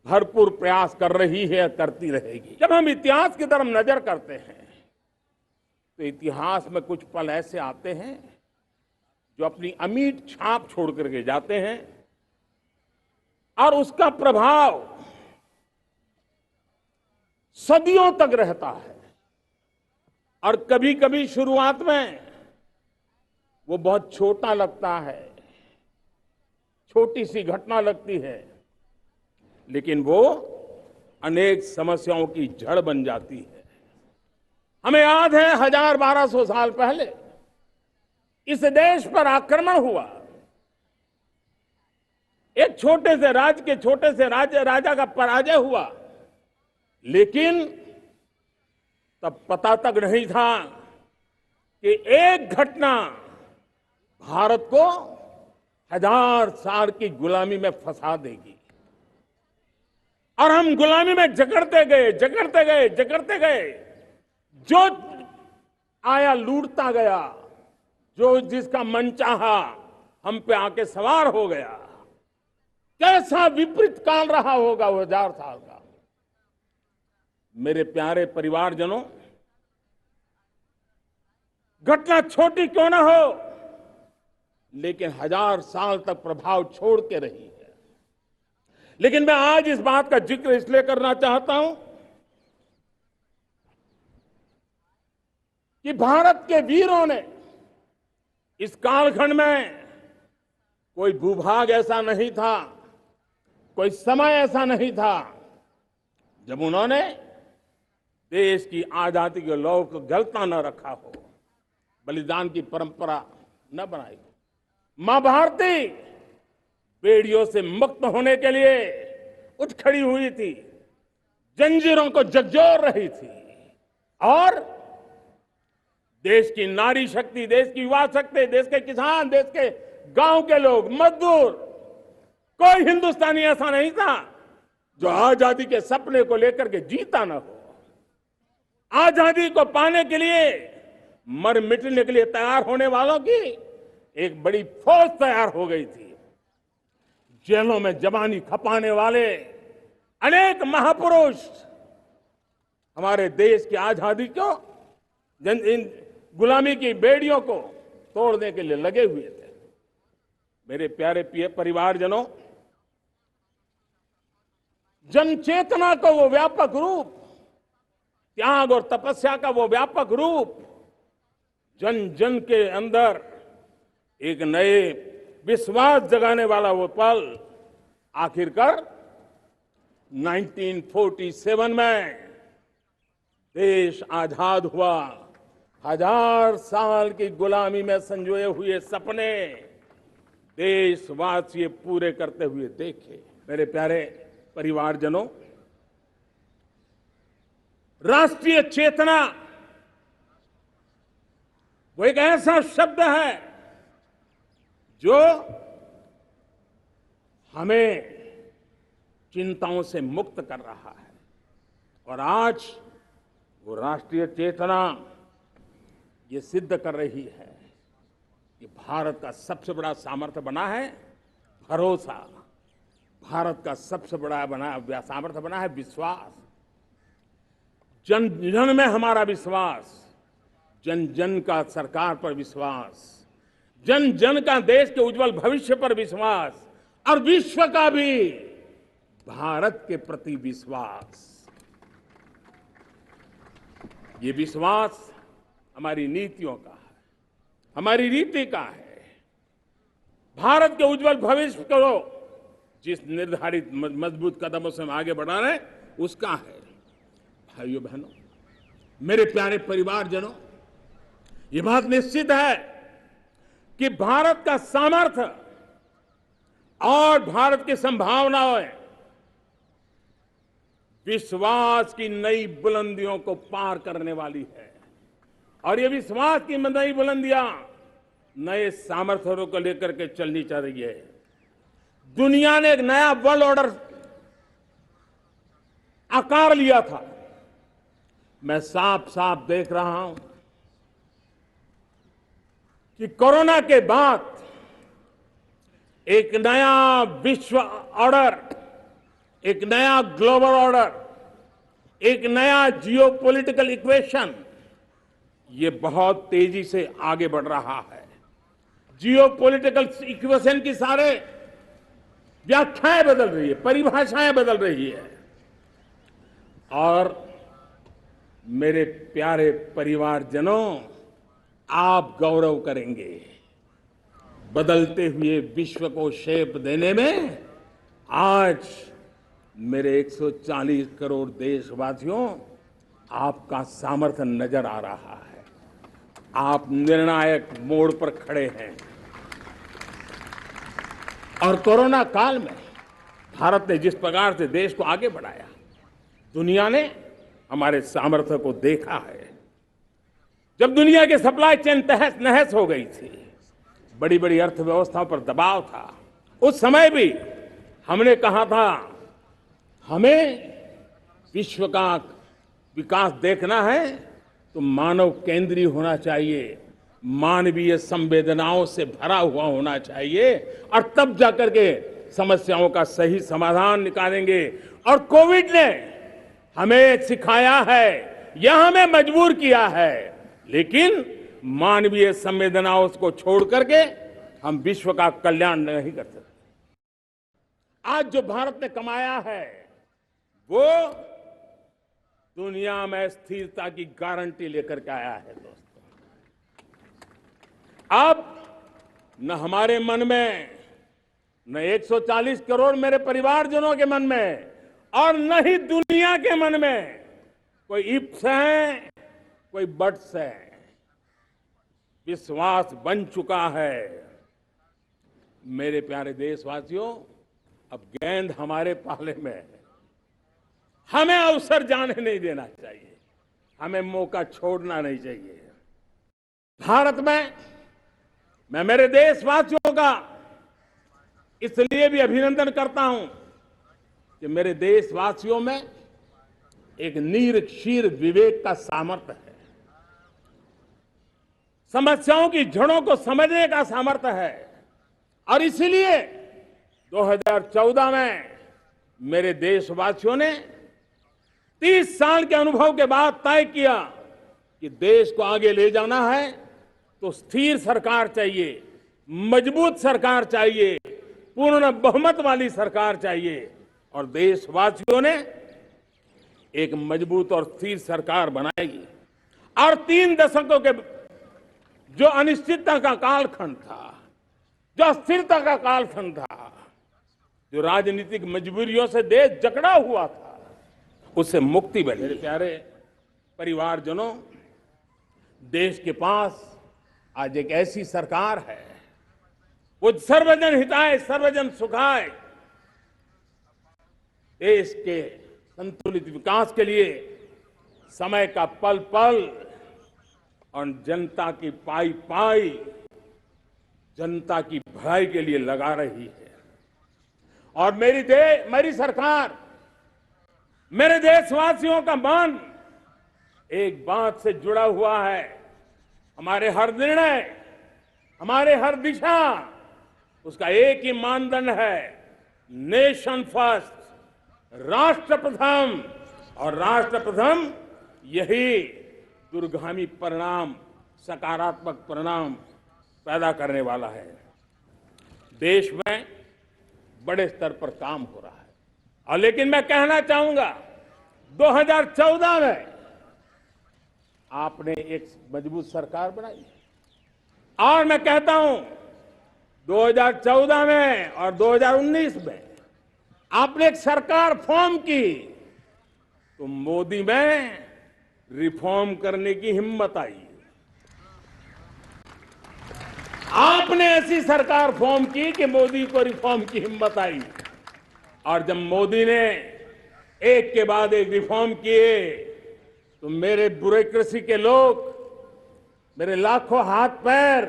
भरपूर प्रयास कर रही है, करती रहेगी। जब हम इतिहास की तरफ नजर करते हैं तो इतिहास में कुछ पल ऐसे आते हैं जो अपनी अमिट छाप छोड़ करके जाते हैं और उसका प्रभाव सदियों तक रहता है। और कभी कभी शुरुआत में वो बहुत छोटा लगता है, छोटी सी घटना लगती है, लेकिन वो अनेक समस्याओं की जड़ बन जाती है। हमें याद है 1000-1200 साल पहले इस देश पर आक्रमण हुआ। एक छोटे से राज्य के छोटे से राजा का पराजय हुआ, लेकिन तब पता तक नहीं था कि एक घटना भारत को 1000 साल की गुलामी में फंसा देगी। और हम गुलामी में जकड़ते गए, जो आया लूटता गया, जो जिसका मन चाहा हम पे आके सवार हो गया। कैसा विपरीत काल रहा होगा वो 1000 साल का। मेरे प्यारे परिवारजनों, घटना छोटी क्यों ना हो, लेकिन 1000 साल तक प्रभाव छोड़ के रही है। लेकिन मैं आज इस बात का जिक्र इसलिए करना चाहता हूं कि भारत के वीरों ने इस कालखंड में कोई भूभाग ऐसा नहीं था, कोई समय ऐसा नहीं था जब उन्होंने देश की आजादी के लौ को गलता न रखा हो, बलिदान की परंपरा न बनाई। मां भारती बेड़ियों से मुक्त होने के लिए उठ खड़ी हुई थी, जंजीरों को झकझोर रही थी, और देश की नारी शक्ति, देश की युवा शक्ति, देश के किसान, देश के गांव के लोग, मजदूर, कोई हिंदुस्तानी ऐसा नहीं था जो आजादी के सपने को लेकर के जीता न हो। आजादी को पाने के लिए मर मिटने के लिए तैयार होने वालों की एक बड़ी फौज तैयार हो गई थी। जेलों में जवानी खपाने वाले अनेक महापुरुष हमारे देश की आजादी को, इन गुलामी की बेड़ियों को तोड़ने के लिए लगे हुए थे। मेरे प्यारे परिवारजनों, जन चेतना को वो व्यापक रूप, त्याग और तपस्या का वो व्यापक रूप, जन जन के अंदर एक नए विश्वास जगाने वाला वो पल आखिरकार 1947 में देश आजाद हुआ। 1000 साल की गुलामी में संजोए हुए सपने देशवासी पूरे करते हुए देखे। मेरे प्यारे परिवारजनों, राष्ट्रीय चेतना वो एक ऐसा शब्द है जो हमें चिंताओं से मुक्त कर रहा है। और आज वो राष्ट्रीय चेतना ये सिद्ध कर रही है कि भारत का सबसे बड़ा सामर्थ्य बना है भरोसा, भारत का सबसे बड़ा सामर्थ्य बना है विश्वास। जन जन में हमारा विश्वास, जन जन का सरकार पर विश्वास, जन जन का देश के उज्जवल भविष्य पर विश्वास, और विश्व का भी भारत के प्रति विश्वास। ये विश्वास हमारी नीतियों का है, हमारी रीति का है। भारत के उज्जवल भविष्य को जिस निर्धारित मजबूत कदमों से हम आगे बढ़ा रहे हैं उसका है। भाइयों बहनों, मेरे प्यारे परिवारजनों, ये बात निश्चित है कि भारत का सामर्थ्य और भारत की संभावनाएं विश्वास की नई बुलंदियों को पार करने वाली है। और ये विश्वास की नई बुलंदियां नए सामर्थ्यों को लेकर के चलनी चाह रही है। दुनिया ने एक नया वर्ल्ड ऑर्डर आकार लिया था। मैं साफ साफ देख रहा हूं कि कोरोना के बाद एक नया विश्व ऑर्डर, एक नया ग्लोबल ऑर्डर, एक नया जियोपॉलिटिकल इक्वेशन ये बहुत तेजी से आगे बढ़ रहा है। जियोपॉलिटिकल इक्वेशन की सारे व्याख्याएं बदल रही है, परिभाषाएं बदल रही है। और मेरे प्यारे परिवारजनों, आप गौरव करेंगे, बदलते हुए विश्व को शेप देने में आज मेरे 140 करोड़ देशवासियों, आपका सामर्थ्य नजर आ रहा है। आप निर्णायक मोड़ पर खड़े हैं और कोरोना काल में भारत ने जिस प्रकार से देश को आगे बढ़ाया, दुनिया ने हमारे सामर्थ्य को देखा है। जब दुनिया की सप्लाई चेन तहस नहस हो गई थी, बड़ी बड़ी अर्थव्यवस्थाओं पर दबाव था, उस समय भी हमने कहा था हमें विश्व का विकास देखना है तो मानव केंद्रीय होना चाहिए, मानवीय संवेदनाओं से भरा हुआ होना चाहिए और तब जाकर के समस्याओं का सही समाधान निकालेंगे। और कोविड ने हमें सिखाया है, यह हमें मजबूर किया है, लेकिन मानवीय संवेदनाओं को छोड़ करके हम विश्व का कल्याण नहीं कर सकते। आज जो भारत ने कमाया है वो दुनिया में स्थिरता की गारंटी लेकर के आया है। दोस्तों, अब न हमारे मन में, न 140 करोड़ मेरे परिवारजनों के मन में और न ही दुनिया के मन में कोई इफ्स है, कोई बट्स है। विश्वास बन चुका है। मेरे प्यारे देशवासियों, अब गेंद हमारे पाले में है। हमें अवसर जाने नहीं देना चाहिए, हमें मौका छोड़ना नहीं चाहिए। भारत में मैं मेरे देशवासियों का इसलिए भी अभिनंदन करता हूं कि मेरे देशवासियों में एक नीर विवेक का सामर्थ्य है, समस्याओं की जड़ों को समझने का सामर्थ्य है। और इसलिए 2014 में मेरे देशवासियों ने 30 साल के अनुभव के बाद तय किया कि देश को आगे ले जाना है तो स्थिर सरकार चाहिए, मजबूत सरकार चाहिए, पूर्ण बहुमत वाली सरकार चाहिए। और देशवासियों ने एक मजबूत और स्थिर सरकार बनाई। और 3 दशकों के जो अनिश्चितता का कालखंड था, जो अस्थिरता का कालखंड था, जो राजनीतिक मजबूरियों से देश जकड़ा हुआ था, उससे मुक्ति मिली। मेरे प्यारे परिवारजनों, देश के पास आज एक ऐसी सरकार है, वो सर्वजन हिताय सर्वजन सुखाय, देश के संतुलित विकास के लिए समय का पल पल और जनता की पाई पाई, जनता की भलाई के लिए लगा रही है। और मेरी सरकार, मेरे देशवासियों का मन एक बात से जुड़ा हुआ है। हमारे हर निर्णय, हमारे हर दिशा, उसका एक ही मानदंड है, नेशन फर्स्ट, राष्ट्र प्रथम। और राष्ट्र प्रथम यही दूरगामी परिणाम, सकारात्मक परिणाम पैदा करने वाला है। देश में बड़े स्तर पर काम हो रहा है। और लेकिन मैं कहना चाहूंगा, 2014 में आपने एक मजबूत सरकार बनाई और मैं कहता हूं 2014 में और 2019 में आपने एक सरकार फॉर्म की तो मोदी में रिफॉर्म करने की हिम्मत आई। आपने ऐसी सरकार फॉर्म की कि मोदी को रिफॉर्म की हिम्मत आई। और जब मोदी ने एक के बाद एक रिफॉर्म किए तो मेरे ब्यूरोक्रेसी के लोग, मेरे लाखों हाथ पैर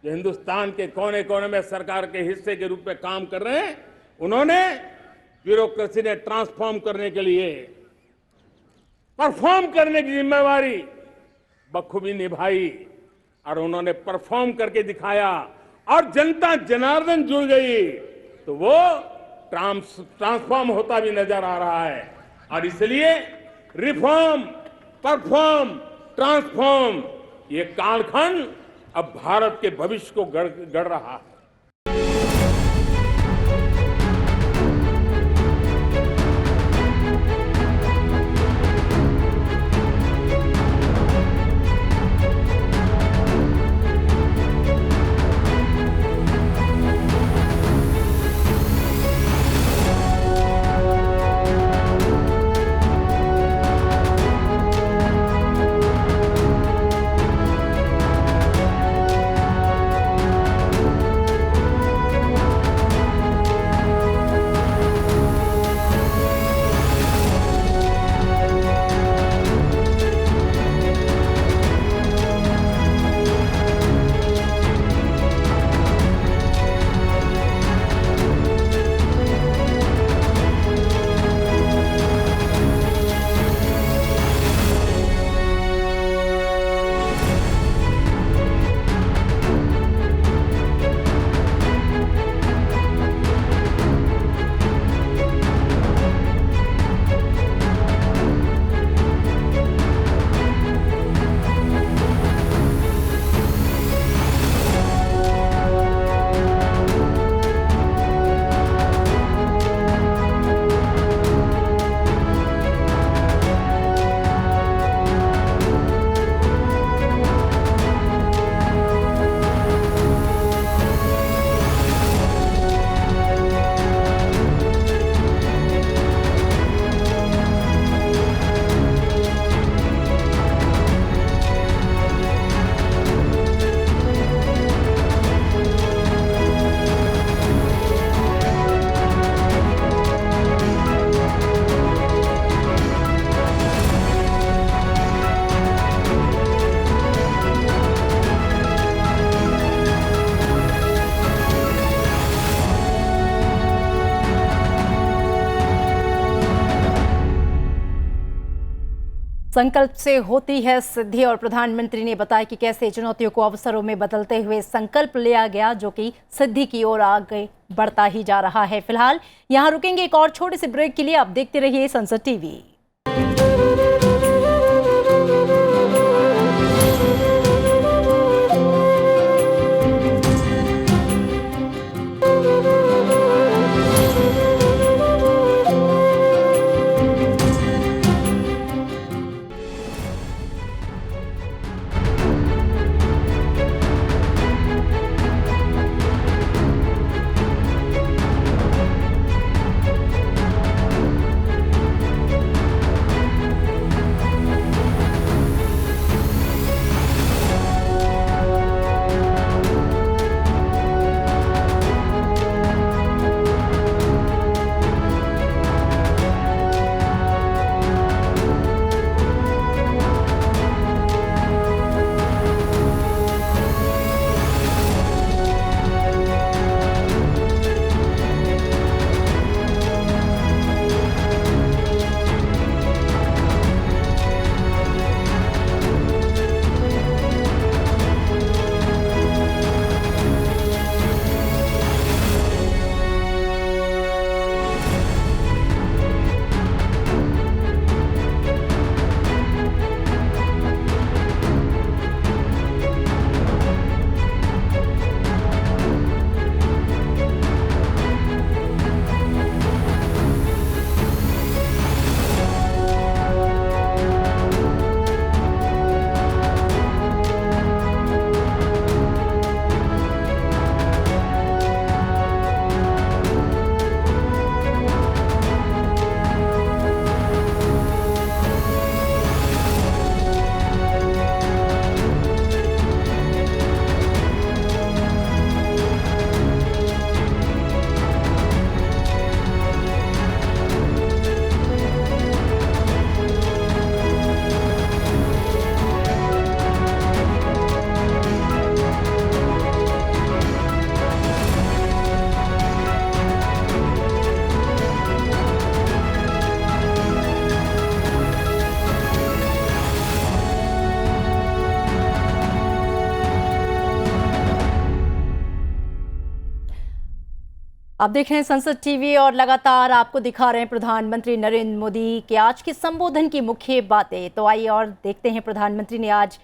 जो हिंदुस्तान के कोने कोने में सरकार के हिस्से के रूप में काम कर रहे हैं, उन्होंने ब्यूरोक्रेसी ने ट्रांसफॉर्म करने के लिए परफॉर्म करने की जिम्मेवारी बखूबी निभाई और उन्होंने परफॉर्म करके दिखाया और जनता जनार्दन जुड़ गई तो वो ट्रांसफॉर्म होता भी नजर आ रहा है। और इसलिए रिफॉर्म, परफॉर्म, ट्रांसफॉर्म, ये कालखंड अब भारत के भविष्य को गढ़ रहा है। संकल्प से होती है सिद्धि। और प्रधानमंत्री ने बताया कि कैसे चुनौतियों को अवसरों में बदलते हुए संकल्प लिया गया, जो कि सिद्धि की ओर आगे बढ़ता ही जा रहा है। फिलहाल यहां रुकेंगे एक और छोटे से ब्रेक के लिए। आप देखते रहिए संसद टीवी। आप देख रहे हैं संसद टीवी और लगातार आपको दिखा रहे हैं प्रधानमंत्री नरेंद्र मोदी के आज के संबोधन की मुख्य बातें। तो आइए और देखते हैं प्रधानमंत्री ने आज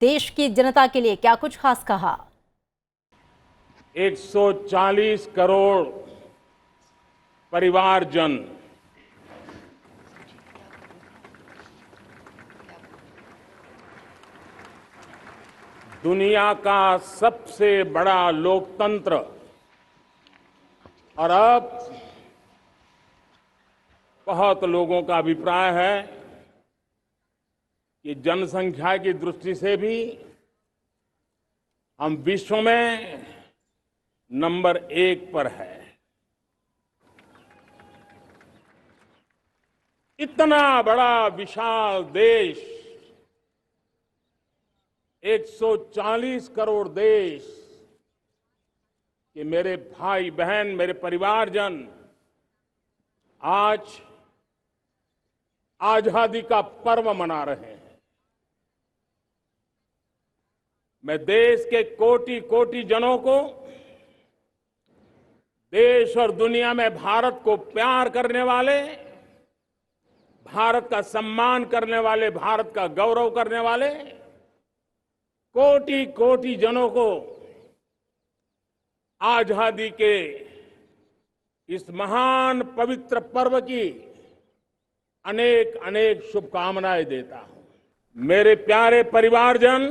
देश की जनता के लिए क्या कुछ खास कहा। 140 करोड़ परिवारजन दुनिया का सबसे बड़ा लोकतंत्र, और अब बहुत लोगों का अभिप्राय है कि जनसंख्या की दृष्टि से भी हम विश्व में नंबर 1 पर है। इतना बड़ा विशाल देश, 140 करोड़ देश कि मेरे भाई बहन, मेरे परिवारजन आज आजादी का पर्व मना रहे हैं। मैं देश के कोटि कोटि जनों को, देश और दुनिया में भारत को प्यार करने वाले, भारत का सम्मान करने वाले, भारत का गौरव करने वाले कोटि कोटि जनों को आजादी के इस महान पवित्र पर्व की अनेक अनेक शुभकामनाएं देता हूं। मेरे प्यारे परिवारजन,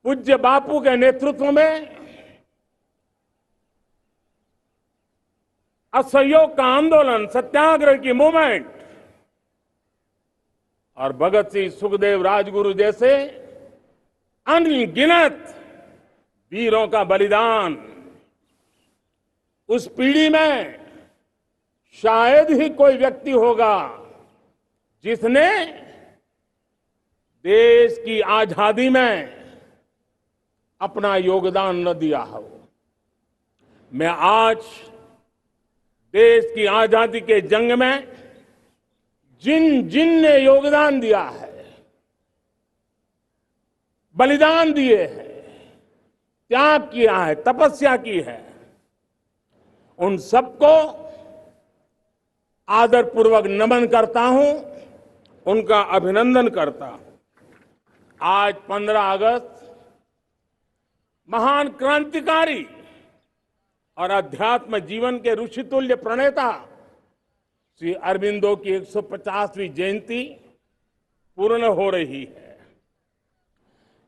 पूज्य बापू के नेतृत्व में असहयोग का आंदोलन, सत्याग्रह की मूवमेंट और भगत सिंह, सुखदेव, राजगुरु जैसे अनगिनत वीरों का बलिदान, उस पीढ़ी में शायद ही कोई व्यक्ति होगा जिसने देश की आजादी में अपना योगदान न दिया हो। मैं आज देश की आजादी के जंग में जिन जिन ने योगदान दिया है, बलिदान दिए हैं, त्याग किया है, तपस्या की है, उन सबको आदरपूर्वक नमन करता हूं, उनका अभिनंदन करता हूं। आज 15 अगस्त महान क्रांतिकारी और अध्यात्म जीवन के ऋषितुल्य प्रणेता श्री अरबिंदो की 150वीं जयंती पूर्ण हो रही है।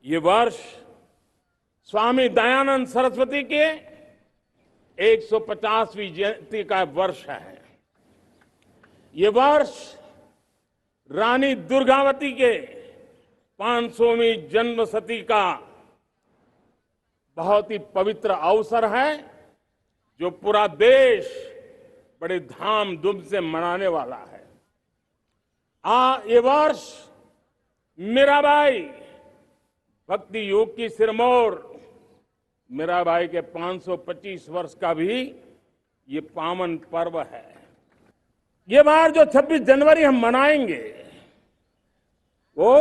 ये वर्ष स्वामी दयानंद सरस्वती के 150वीं जयंती का वर्ष है। ये वर्ष रानी दुर्गावती के 500वीं जन्मशती का बहुत ही पवित्र अवसर है, जो पूरा देश बड़े धामधूम से मनाने वाला है। ये वर्ष मीराबाई भक्ति योग की सिरमौर मीराबाई के 525 वर्ष का भी ये पावन पर्व है। ये बार जो 26 जनवरी हम मनाएंगे वो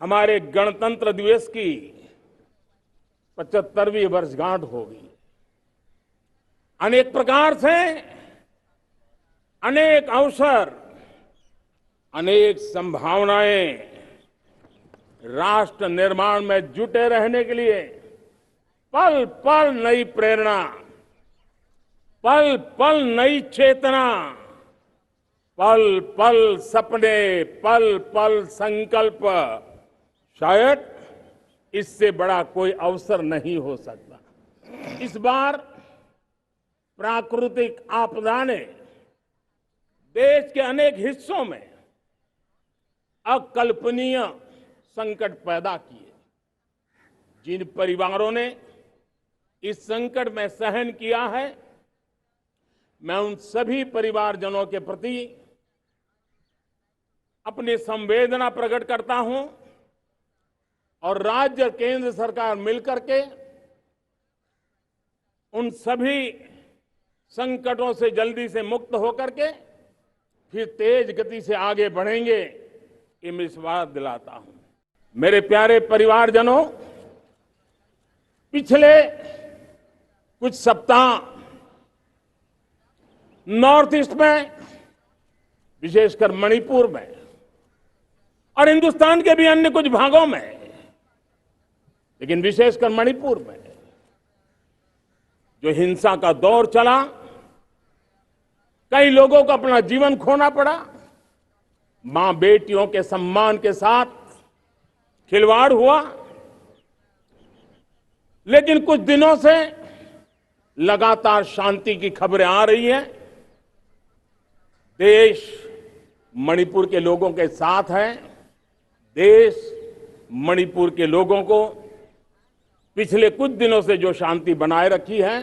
हमारे गणतंत्र दिवस की 75वीं वर्षगांठ होगी। अनेक प्रकार से अनेक अवसर, अनेक संभावनाएं राष्ट्र निर्माण में जुटे रहने के लिए पल पल नई प्रेरणा, पल पल नई चेतना, पल पल सपने, पल पल संकल्प, शायद इससे बड़ा कोई अवसर नहीं हो सकता। इस बार प्राकृतिक आपदा ने देश के अनेक हिस्सों में अकल्पनीय संकट पैदा किए। जिन परिवारों ने इस संकट में सहन किया है, मैं उन सभी परिवारजनों के प्रति अपनी संवेदना प्रकट करता हूं और राज्य और केंद्र सरकार मिलकर के उन सभी संकटों से जल्दी से मुक्त होकर के फिर तेज गति से आगे बढ़ेंगे, ये मैं विश्वास दिलाता हूं। मेरे प्यारे परिवारजनों, पिछले कुछ सप्ताह नॉर्थ ईस्ट में, विशेषकर मणिपुर में और हिंदुस्तान के भी अन्य कुछ भागों में, लेकिन विशेषकर मणिपुर में जो हिंसा का दौर चला, कई लोगों को अपना जीवन खोना पड़ा, मां बेटियों के सम्मान के साथ खिलवाड़ हुआ। लेकिन कुछ दिनों से लगातार शांति की खबरें आ रही हैं। देश मणिपुर के लोगों के साथ है। देश मणिपुर के लोगों को पिछले कुछ दिनों से जो शांति बनाए रखी है,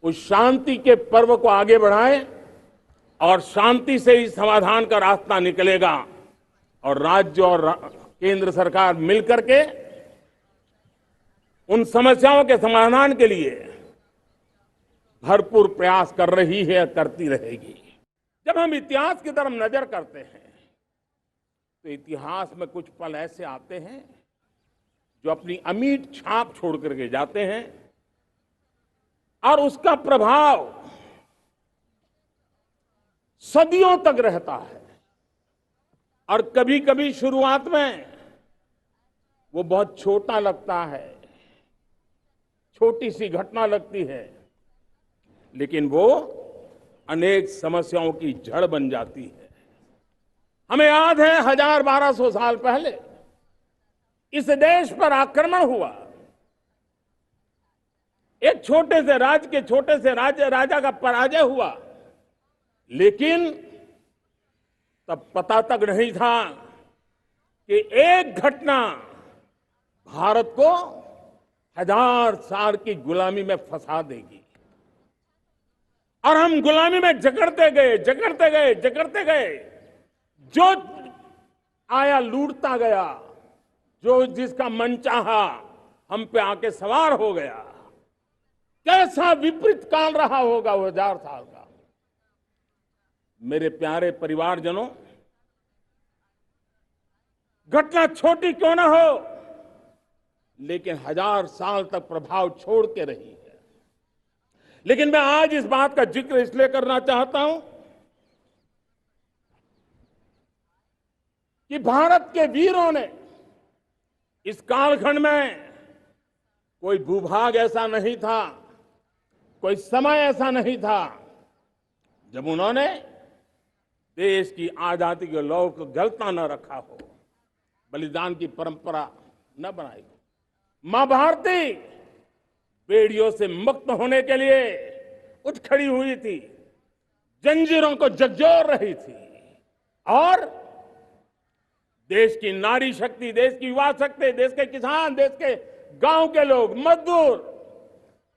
उस शांति के पर्व को आगे बढ़ाएं और शांति से ही समाधान का रास्ता निकलेगा। और राज्य और केंद्र सरकार मिलकर के उन समस्याओं के समाधान के लिए भरपूर प्रयास कर रही है, करती रहेगी। जब हम इतिहास की तरफ नजर करते हैं तो इतिहास में कुछ पल ऐसे आते हैं जो अपनी अमिट छाप छोड़ करके जाते हैं और उसका प्रभाव सदियों तक रहता है। और कभी कभी शुरुआत में वो बहुत छोटा लगता है, छोटी सी घटना लगती है, लेकिन वो अनेक समस्याओं की जड़ बन जाती है। हमें याद है 1000-1200 साल पहले इस देश पर आक्रमण हुआ। एक छोटे से राज्य के छोटे से राजा का पराजय हुआ, लेकिन तब पता तक नहीं था कि एक घटना भारत को 1000 साल की गुलामी में फंसा देगी। और हम गुलामी में जकड़ते गए, जो आया लूटता गया, जो जिसका मन चाहा हम पे आके सवार हो गया। कैसा विपरीत काल रहा होगा वो 1000 साल का। मेरे प्यारे परिवारजनों, घटना छोटी क्यों ना हो, लेकिन 1000 साल तक प्रभाव छोड़ के रही है। लेकिन मैं आज इस बात का जिक्र इसलिए करना चाहता हूं कि भारत के वीरों ने इस कालखंड में कोई भूभाग ऐसा नहीं था, कोई समय ऐसा नहीं था जब उन्होंने देश की आजादी के लौ को गलता न रखा हो, बलिदान की परंपरा न बनाई हो। मां भारती बेड़ियों से मुक्त होने के लिए उठ खड़ी हुई थी, जंजीरों को झकझोर रही थी और देश की नारी शक्ति, देश की युवा शक्ति, देश के किसान, देश के गांव के लोग, मजदूर,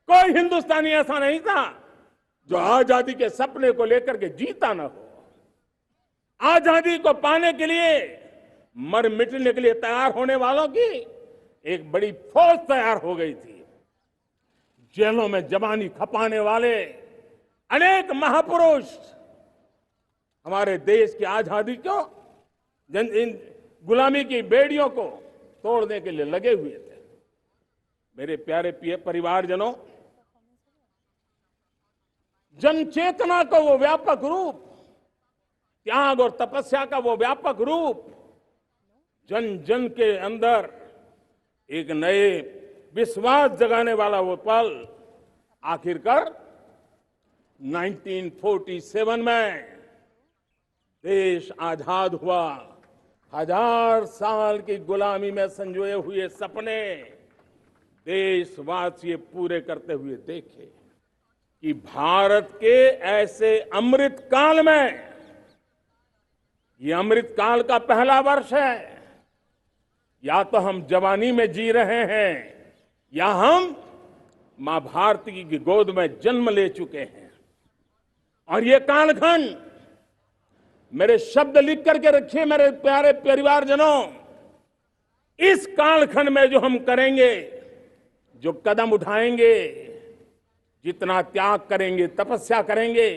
कोई हिंदुस्तानी ऐसा नहीं था जो आजादी के सपने को लेकर के जीता न हो। आजादी को पाने के लिए मर मिटने के लिए तैयार होने वालों की एक बड़ी फौज तैयार हो गई थी। जेलों में जवानी खपाने वाले अनेक महापुरुष हमारे देश की आजादी को, इन गुलामी की बेड़ियों को तोड़ने के लिए लगे हुए थे। मेरे प्यारे परिवारजनों, जन चेतना का वो व्यापक रूप, त्याग और तपस्या का वो व्यापक रूप, जन जन के अंदर एक नए विश्वास जगाने वाला वो पल आखिरकार 1947 में देश आजाद हुआ। 1000 साल की गुलामी में संजोए हुए सपने देशवासी पूरे करते हुए देखे कि भारत के ऐसे अमृत काल में, ये अमृत काल का पहला वर्ष है, या तो हम जवानी में जी रहे हैं या हम मां भारती की गोद में जन्म ले चुके हैं। और ये कालखंड, मेरे शब्द लिख करके रखिए मेरे प्यारे परिवारजनों, इस कालखंड में जो हम करेंगे, जो कदम उठाएंगे, जितना त्याग करेंगे, तपस्या करेंगे,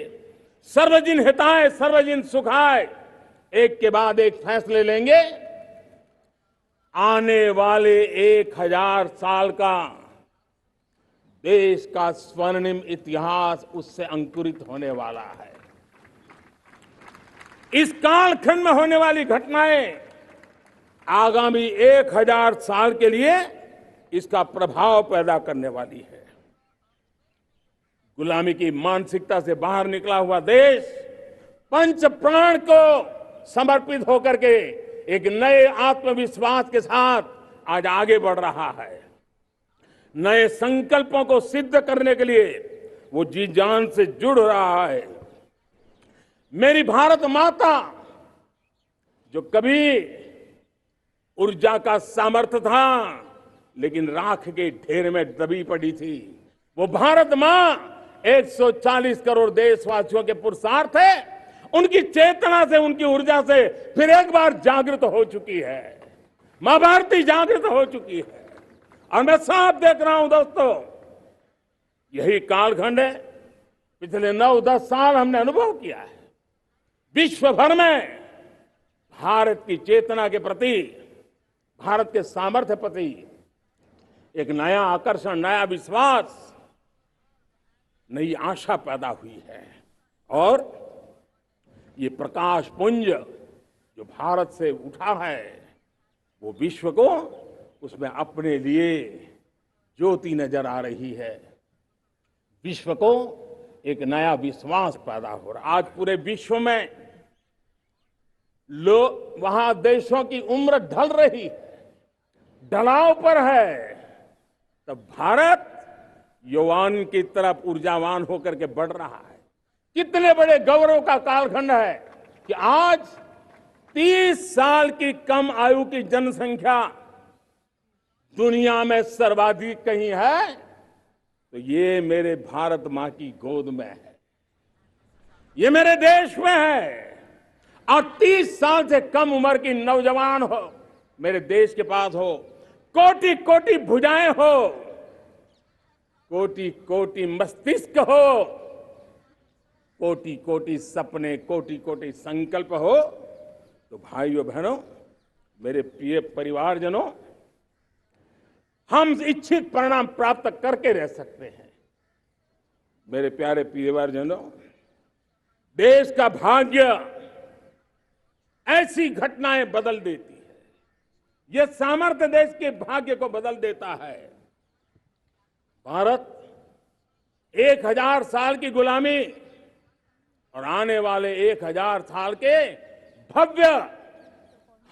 सर्वजन हिताय सर्वजन सुखाय, एक के बाद एक फैसले लेंगे, आने वाले 1000 साल का देश का स्वर्णिम इतिहास उससे अंकुरित होने वाला है। इस कालखंड में होने वाली घटनाएं आगामी 1000 साल के लिए इसका प्रभाव पैदा करने वाली है। गुलामी की मानसिकता से बाहर निकला हुआ देश पंच प्राण को समर्पित होकर के एक नए आत्मविश्वास के साथ आज आगे बढ़ रहा है। नए संकल्पों को सिद्ध करने के लिए वो जी जान से जुड़ रहा है। मेरी भारत माता, जो कभी ऊर्जा का सामर्थ्य था लेकिन राख के ढेर में दबी पड़ी थी, वो भारत मां 140 करोड़ देशवासियों के पुरुषार्थ है, उनकी चेतना से, उनकी ऊर्जा से फिर एक बार जागृत हो चुकी है। मां भारती जागृत हो चुकी है। और मैं साफ देख रहा हूं दोस्तों, यही कालखंड है, पिछले 9-10 साल हमने अनुभव किया है। विश्व भर में भारत की चेतना के प्रति, भारत के सामर्थ्य प्रति एक नया आकर्षण, नया विश्वास, नई आशा पैदा हुई है। और ये प्रकाश पुंज जो भारत से उठा है, वो विश्व को उसमें अपने लिए ज्योति नजर आ रही है। विश्व को एक नया विश्वास पैदा हो रहा। आज पूरे विश्व में लोग, वहां देशों की उम्र ढल रही है, ढलाव पर है, तब भारत यौवन की तरफ ऊर्जावान होकर के बढ़ रहा है। कितने बड़े गौरव का कालखंड है कि आज 30 साल की कम आयु की जनसंख्या दुनिया में सर्वाधिक कहीं है तो ये मेरे भारत मां की गोद में है, ये मेरे देश में है। और 30 साल से कम उम्र की नौजवान हो, मेरे देश के पास हो, कोटि कोटि भुजाएं हो, कोटि कोटि मस्तिष्क हो, कोटि कोटि सपने, कोटि कोटि संकल्प हो, तो भाइयों बहनों, मेरे प्रिय परिवारजनों, हम इच्छित परिणाम प्राप्त करके रह सकते हैं। मेरे प्यारे परिवारजनों, देश का भाग्य ऐसी घटनाएं बदल देती है। यह सामर्थ्य देश के भाग्य को बदल देता है। भारत 1000 साल की गुलामी और आने वाले 1000 साल के भव्य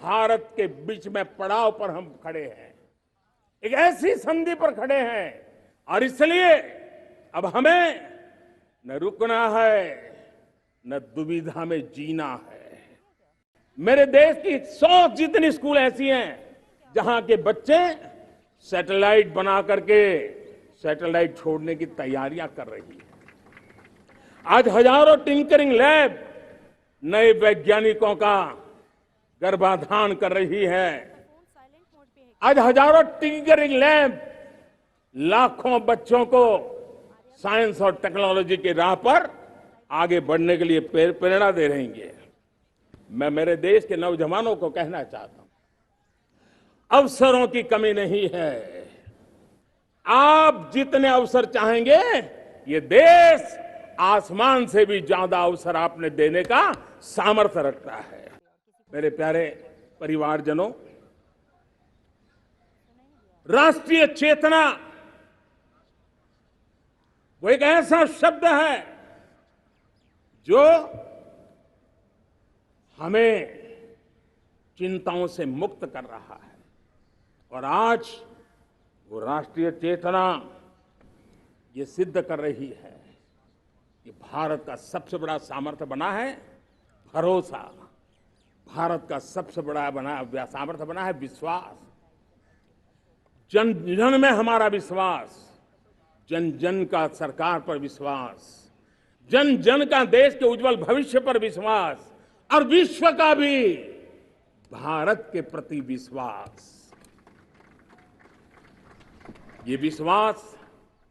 भारत के बीच में पड़ाव पर हम खड़े हैं। एक ऐसी संधि पर खड़े हैं और इसलिए अब हमें न रुकना है, न दुविधा में जीना है। मेरे देश की 100 जितनी स्कूल ऐसी हैं जहां के बच्चे सैटेलाइट बना करके सैटेलाइट छोड़ने की तैयारियां कर रही हैं। आज हजारों टिंकरिंग लैब नए वैज्ञानिकों का गर्भाधान कर रही है। आज हजारों टिंकरिंग लैब लाखों बच्चों को साइंस और टेक्नोलॉजी की राह पर आगे बढ़ने के लिए प्रेरणा दे रही है। मैं मेरे देश के नौजवानों को कहना चाहता हूं, अवसरों की कमी नहीं है। आप जितने अवसर चाहेंगे, ये देश आसमान से भी ज्यादा अवसर आपने देने का सामर्थ्य रखता है। मेरे प्यारे परिवारजनों, राष्ट्रीय चेतना वो एक ऐसा शब्द है जो हमें चिंताओं से मुक्त कर रहा है। और आज वो राष्ट्रीय चेतना ये सिद्ध कर रही है कि भारत का सबसे बड़ा सामर्थ्य बना है भरोसा। भारत का सबसे बड़ा सामर्थ्य बना है विश्वास। जन जन में हमारा विश्वास, जन जन का सरकार पर विश्वास, जन जन का देश के उज्जवल भविष्य पर विश्वास और विश्व का भी भारत के प्रति विश्वास। ये विश्वास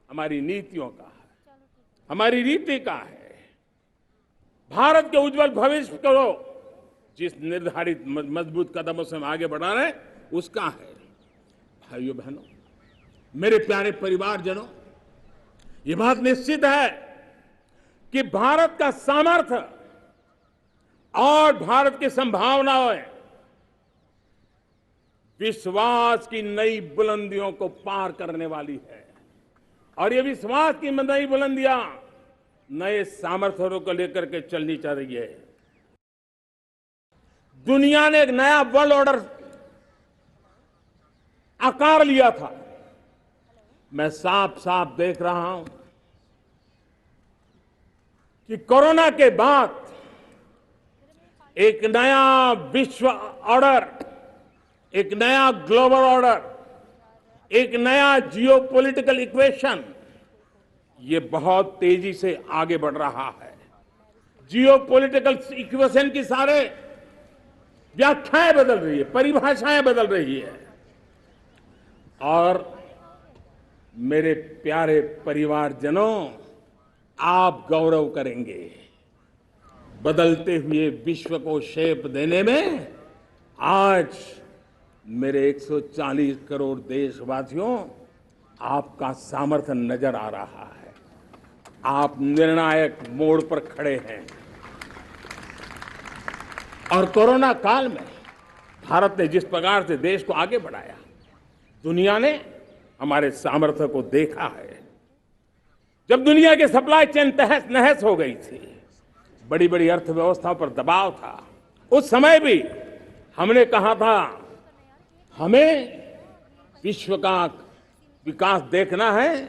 हमारी नीतियों का है, हमारी रीति का है। भारत के उज्जवल भविष्य को जिस निर्धारित मजबूत कदमों से हम आगे बढ़ा रहे हैं, उसका है। भाइयों बहनों, मेरे प्यारे परिवारजनों, ये बात निश्चित है कि भारत का सामर्थ्य और भारत की संभावनाएं विश्वास की नई बुलंदियों को पार करने वाली है। और ये विश्वास की नई बुलंदियां नए सामर्थ्यों को लेकर के चलनी चाह रही है। दुनिया ने एक नया वर्ल्ड ऑर्डर आकार लिया था। मैं साफ साफ देख रहा हूं कि कोरोना के बाद एक नया विश्व ऑर्डर, एक नया ग्लोबल ऑर्डर, एक नया जियोपॉलिटिकल इक्वेशन ये बहुत तेजी से आगे बढ़ रहा है। जियोपॉलिटिकल इक्वेशन की सारे व्याख्याएं बदल रही है, परिभाषाएं बदल रही है। और मेरे प्यारे परिवारजनों, आप गौरव करेंगे। बदलते हुए विश्व को शेप देने में आज मेरे 140 करोड़ देशवासियों आपका सामर्थ्य नजर आ रहा है। आप निर्णायक मोड़ पर खड़े हैं। और कोरोना काल में भारत ने जिस प्रकार से देश को आगे बढ़ाया, दुनिया ने हमारे सामर्थ्य को देखा है। जब दुनिया की सप्लाई चेन तहस नहस हो गई थी, बड़ी बड़ी अर्थव्यवस्थाओं पर दबाव था, उस समय भी हमने कहा था हमें विश्व का विकास देखना है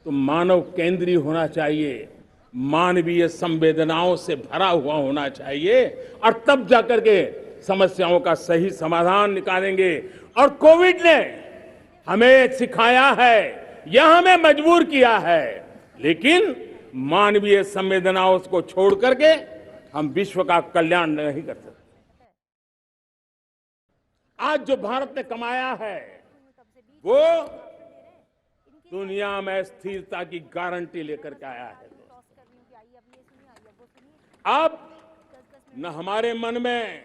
तो मानव केंद्रीय होना चाहिए, मानवीय संवेदनाओं से भरा हुआ होना चाहिए, और तब जाकर के समस्याओं का सही समाधान निकालेंगे। और कोविड ने हमें सिखाया है, यह हमें मजबूर किया है, लेकिन मानवीय संवेदनाओं को छोड़ करके हम विश्व का कल्याण नहीं कर सकते। आज जो भारत ने कमाया है वो दुनिया में स्थिरता की गारंटी लेकर के आया है। अब न हमारे मन में,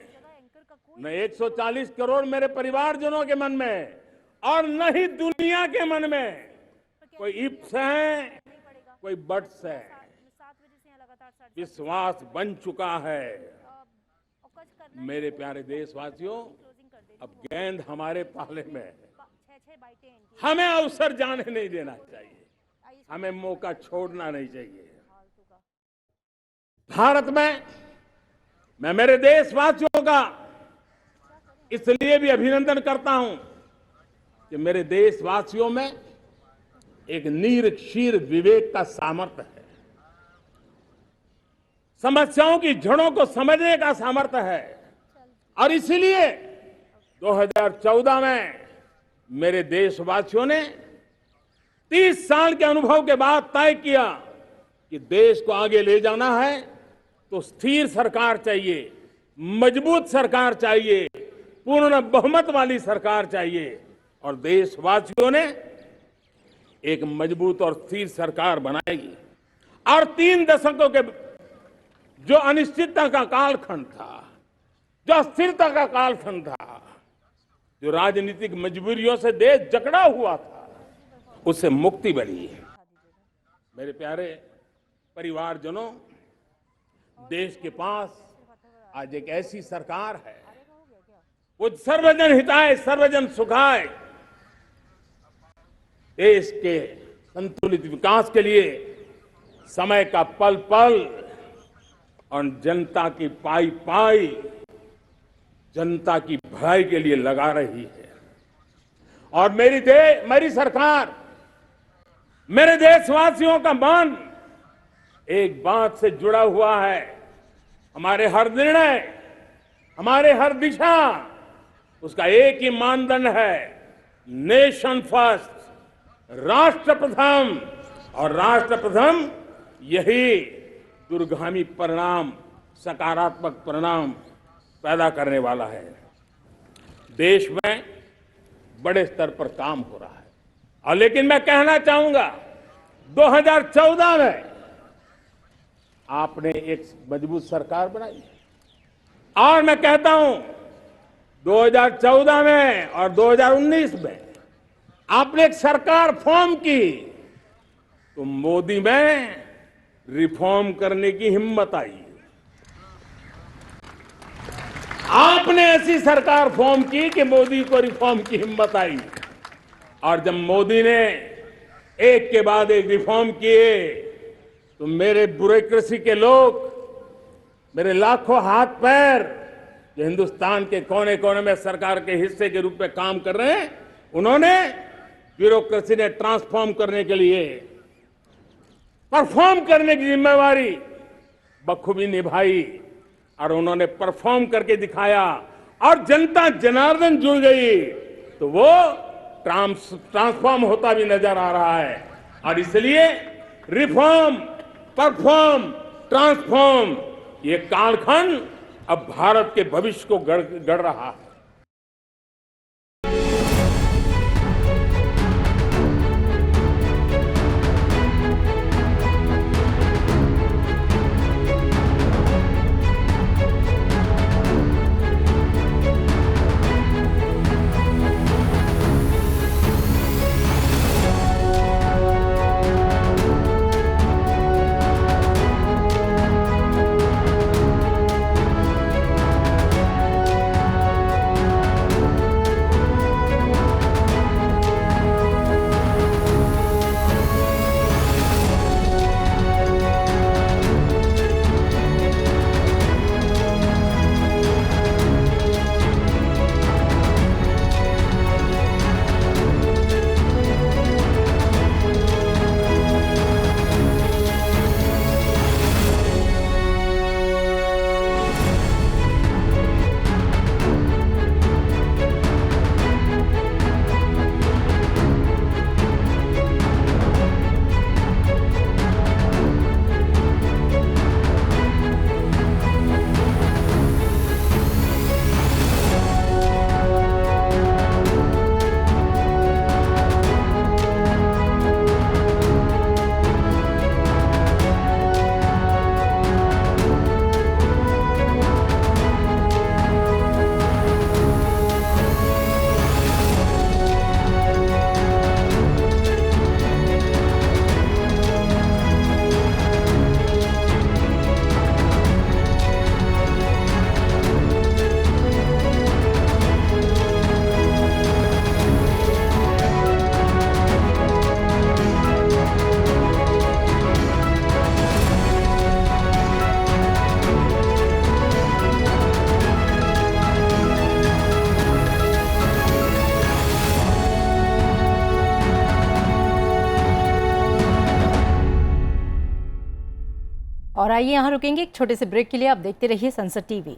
न 140 करोड़ मेरे परिवारजनों के मन में, और न ही दुनिया के मन में कोई इफ्स है, कोई बट्स है। विश्वास बन चुका है। मेरे प्यारे देशवासियों, अब गेंद हमारे पाले में है। हमें अवसर जाने नहीं देना चाहिए, हमें मौका छोड़ना नहीं चाहिए। भारत में मैं मेरे देशवासियों का इसलिए भी अभिनंदन करता हूं कि मेरे देशवासियों में एक नीर विवेक का सामर्थ्य है, समस्याओं की जड़ों को समझने का सामर्थ्य है। और इसीलिए 2014 में मेरे देशवासियों ने 30 साल के अनुभव के बाद तय किया कि देश को आगे ले जाना है तो स्थिर सरकार चाहिए, मजबूत सरकार चाहिए, पूर्ण बहुमत वाली सरकार चाहिए। और देशवासियों ने एक मजबूत और स्थिर सरकार बनाई। और 3 दशकों के जो अनिश्चितता का कालखंड था, जो अस्थिरता का कालखंड था, जो राजनीतिक मजबूरियों से देश जकड़ा हुआ था, उससे मुक्ति मिली। मेरे प्यारे परिवारजनों, देश के पास आज एक ऐसी सरकार है, वो सर्वजन हिताय सर्वजन सुखाय, देश के संतुलित विकास के लिए समय का पल पल और जनता की पाई पाई, जनता की भलाई के लिए लगा रही है। और मेरी सरकार, मेरे देशवासियों का मन एक बात से जुड़ा हुआ है। हमारे हर निर्णय, हमारे हर दिशा, उसका एक ही मानदंड है, नेशन फर्स्ट, राष्ट्र प्रथम। और राष्ट्र प्रथम यही दूरगामी परिणाम, सकारात्मक परिणाम पैदा करने वाला है। देश में बड़े स्तर पर काम हो रहा है। और लेकिन मैं कहना चाहूंगा, 2014 में आपने एक मजबूत सरकार बनाई, और मैं कहता हूं 2014 में और 2019 में आपने एक सरकार फॉर्म की, तो मोदी में रिफॉर्म करने की हिम्मत आई। आपने ऐसी सरकार फॉर्म की कि मोदी को रिफॉर्म की हिम्मत आई। और जब मोदी ने एक के बाद एक रिफॉर्म किए, तो मेरे ब्यूरोक्रेसी के लोग, मेरे लाखों हाथ पैर जो हिंदुस्तान के कोने कोने में सरकार के हिस्से के रूप में काम कर रहे हैं, उन्होंने ब्यूरोक्रेसी ने ट्रांसफॉर्म करने के लिए, परफॉर्म करने की जिम्मेवारी बखूबी निभाई। और उन्होंने परफॉर्म करके दिखाया, और जनता जनार्दन जुड़ गई, तो वो ट्रांसफॉर्म होता भी नजर आ रहा है। और इसलिए रिफॉर्म, परफॉर्म, ट्रांसफॉर्म, ये कालखंड अब भारत के भविष्य को गढ़ रहा है। और आइए यहाँ रुकेंगे एक छोटे से ब्रेक के लिए। आप देखते रहिए संसद टीवी।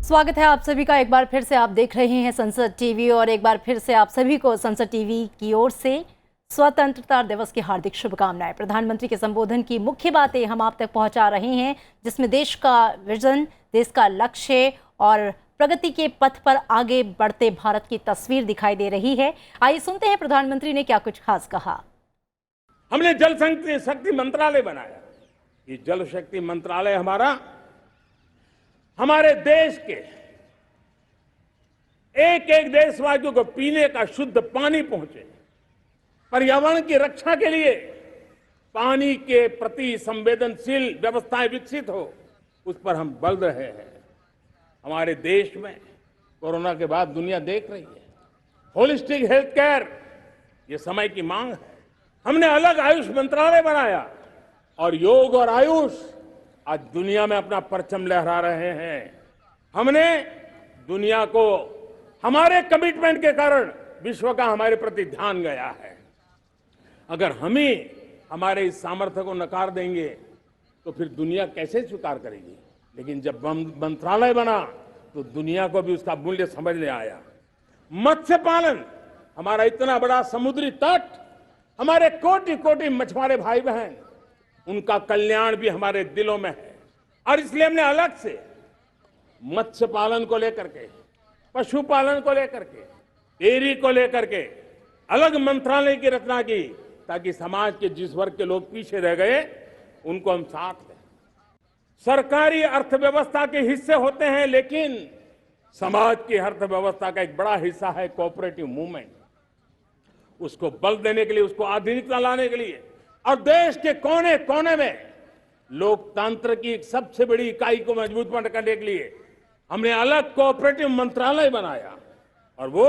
स्वागत है आप सभी का। एक बार फिर से आप देख रहे हैं संसद टीवी और एक बार फिर से आप सभी को संसद टीवी की ओर से स्वतंत्रता दिवस की हार्दिक शुभकामनाएं। प्रधानमंत्री के संबोधन की मुख्य बातें हम आप तक पहुंचा रहे हैं, जिसमें देश का विजन, देश का लक्ष्य और प्रगति के पथ पर आगे बढ़ते भारत की तस्वीर दिखाई दे रही है। आइए सुनते हैं प्रधानमंत्री ने क्या कुछ खास कहा। हमने जल शक्ति मंत्रालय बनाया। ये जल शक्ति मंत्रालय हमारे देश के एक एक देशवासियों को पीने का शुद्ध पानी पहुंचे, पर्यावरण की रक्षा के लिए पानी के प्रति संवेदनशील व्यवस्थाएं विकसित हो, उस पर हम बल रहे हैं। हमारे देश में कोरोना के बाद दुनिया देख रही है होलिस्टिक हेल्थ केयर, ये समय की मांग है। हमने अलग आयुष मंत्रालय बनाया और योग और आयुष आज दुनिया में अपना परचम लहरा रहे हैं। हमने दुनिया को हमारे कमिटमेंट के कारण विश्व का हमारे प्रति ध्यान गया है। अगर हम ही हमारे इस सामर्थ्य को नकार देंगे तो फिर दुनिया कैसे स्वीकार करेगी। लेकिन जब मंत्रालय बना तो दुनिया को भी उसका मूल्य समझ में आया। मत्स्य पालन, हमारा इतना बड़ा समुद्री तट, हमारे कोटि कोटि मछुआरे भाई बहन, उनका कल्याण भी हमारे दिलों में है। और इसलिए हमने अलग से मत्स्य पालन को लेकर के, पशुपालन को लेकर के, डेयरी को लेकर के अलग मंत्रालय की रचना की, ताकि समाज के जिस वर्ग के लोग पीछे रह गए उनको हम साथ लें। सरकारी अर्थव्यवस्था के हिस्से होते हैं, लेकिन समाज की अर्थव्यवस्था का एक बड़ा हिस्सा है कोऑपरेटिव मूवमेंट। उसको बल देने के लिए, उसको आधुनिकता लाने के लिए और देश के कोने कोने में लोकतंत्र की एक सबसे बड़ी इकाई को मजबूत करने के लिए हमने अलग कोऑपरेटिव मंत्रालय बनाया और वो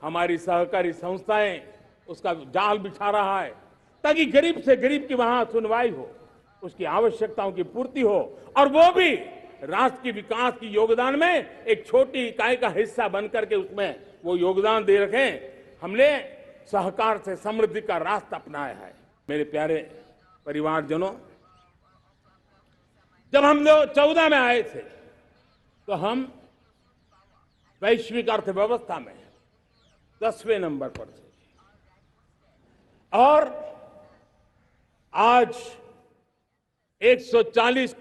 हमारी सहकारी संस्थाएं उसका जाल बिछा रहा है, ताकि गरीब से गरीब की वहां सुनवाई हो, उसकी आवश्यकताओं की पूर्ति हो और वो भी राष्ट्र के विकास की योगदान में एक छोटी इकाई का हिस्सा बनकर के उसमें वो योगदान दे रखें। हमने सहकार से समृद्धि का रास्ता अपनाया है। मेरे प्यारे परिवारजनों, जब हम लोग 14 में आए थे तो हम वैश्विक अर्थव्यवस्था में 10वें नंबर पर थे और आज 140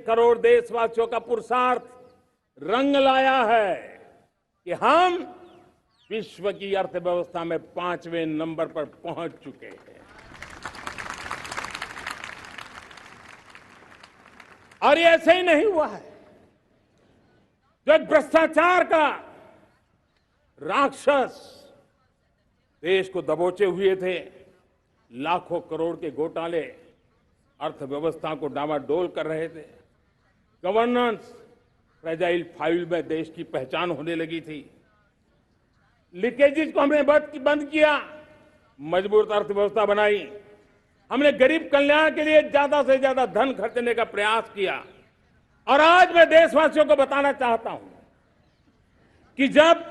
करोड़ देशवासियों का पुरुषार्थ रंग लाया है कि हम विश्व की अर्थव्यवस्था में 5वें नंबर पर पहुंच चुके हैं। और ये ऐसे ही नहीं हुआ है। जो एक भ्रष्टाचार का राक्षस देश को दबोचे हुए थे, लाखों करोड़ के घोटाले अर्थव्यवस्था को डामाडोल कर रहे थे, गवर्नेंस फ्रेजाइल फाइल में देश की पहचान होने लगी थी, लीकेजेस को हमने बंद किया, मजबूत अर्थव्यवस्था बनाई, हमने गरीब कल्याण के लिए ज्यादा से ज्यादा धन खर्चने का प्रयास किया। और आज मैं देशवासियों को बताना चाहता हूं कि जब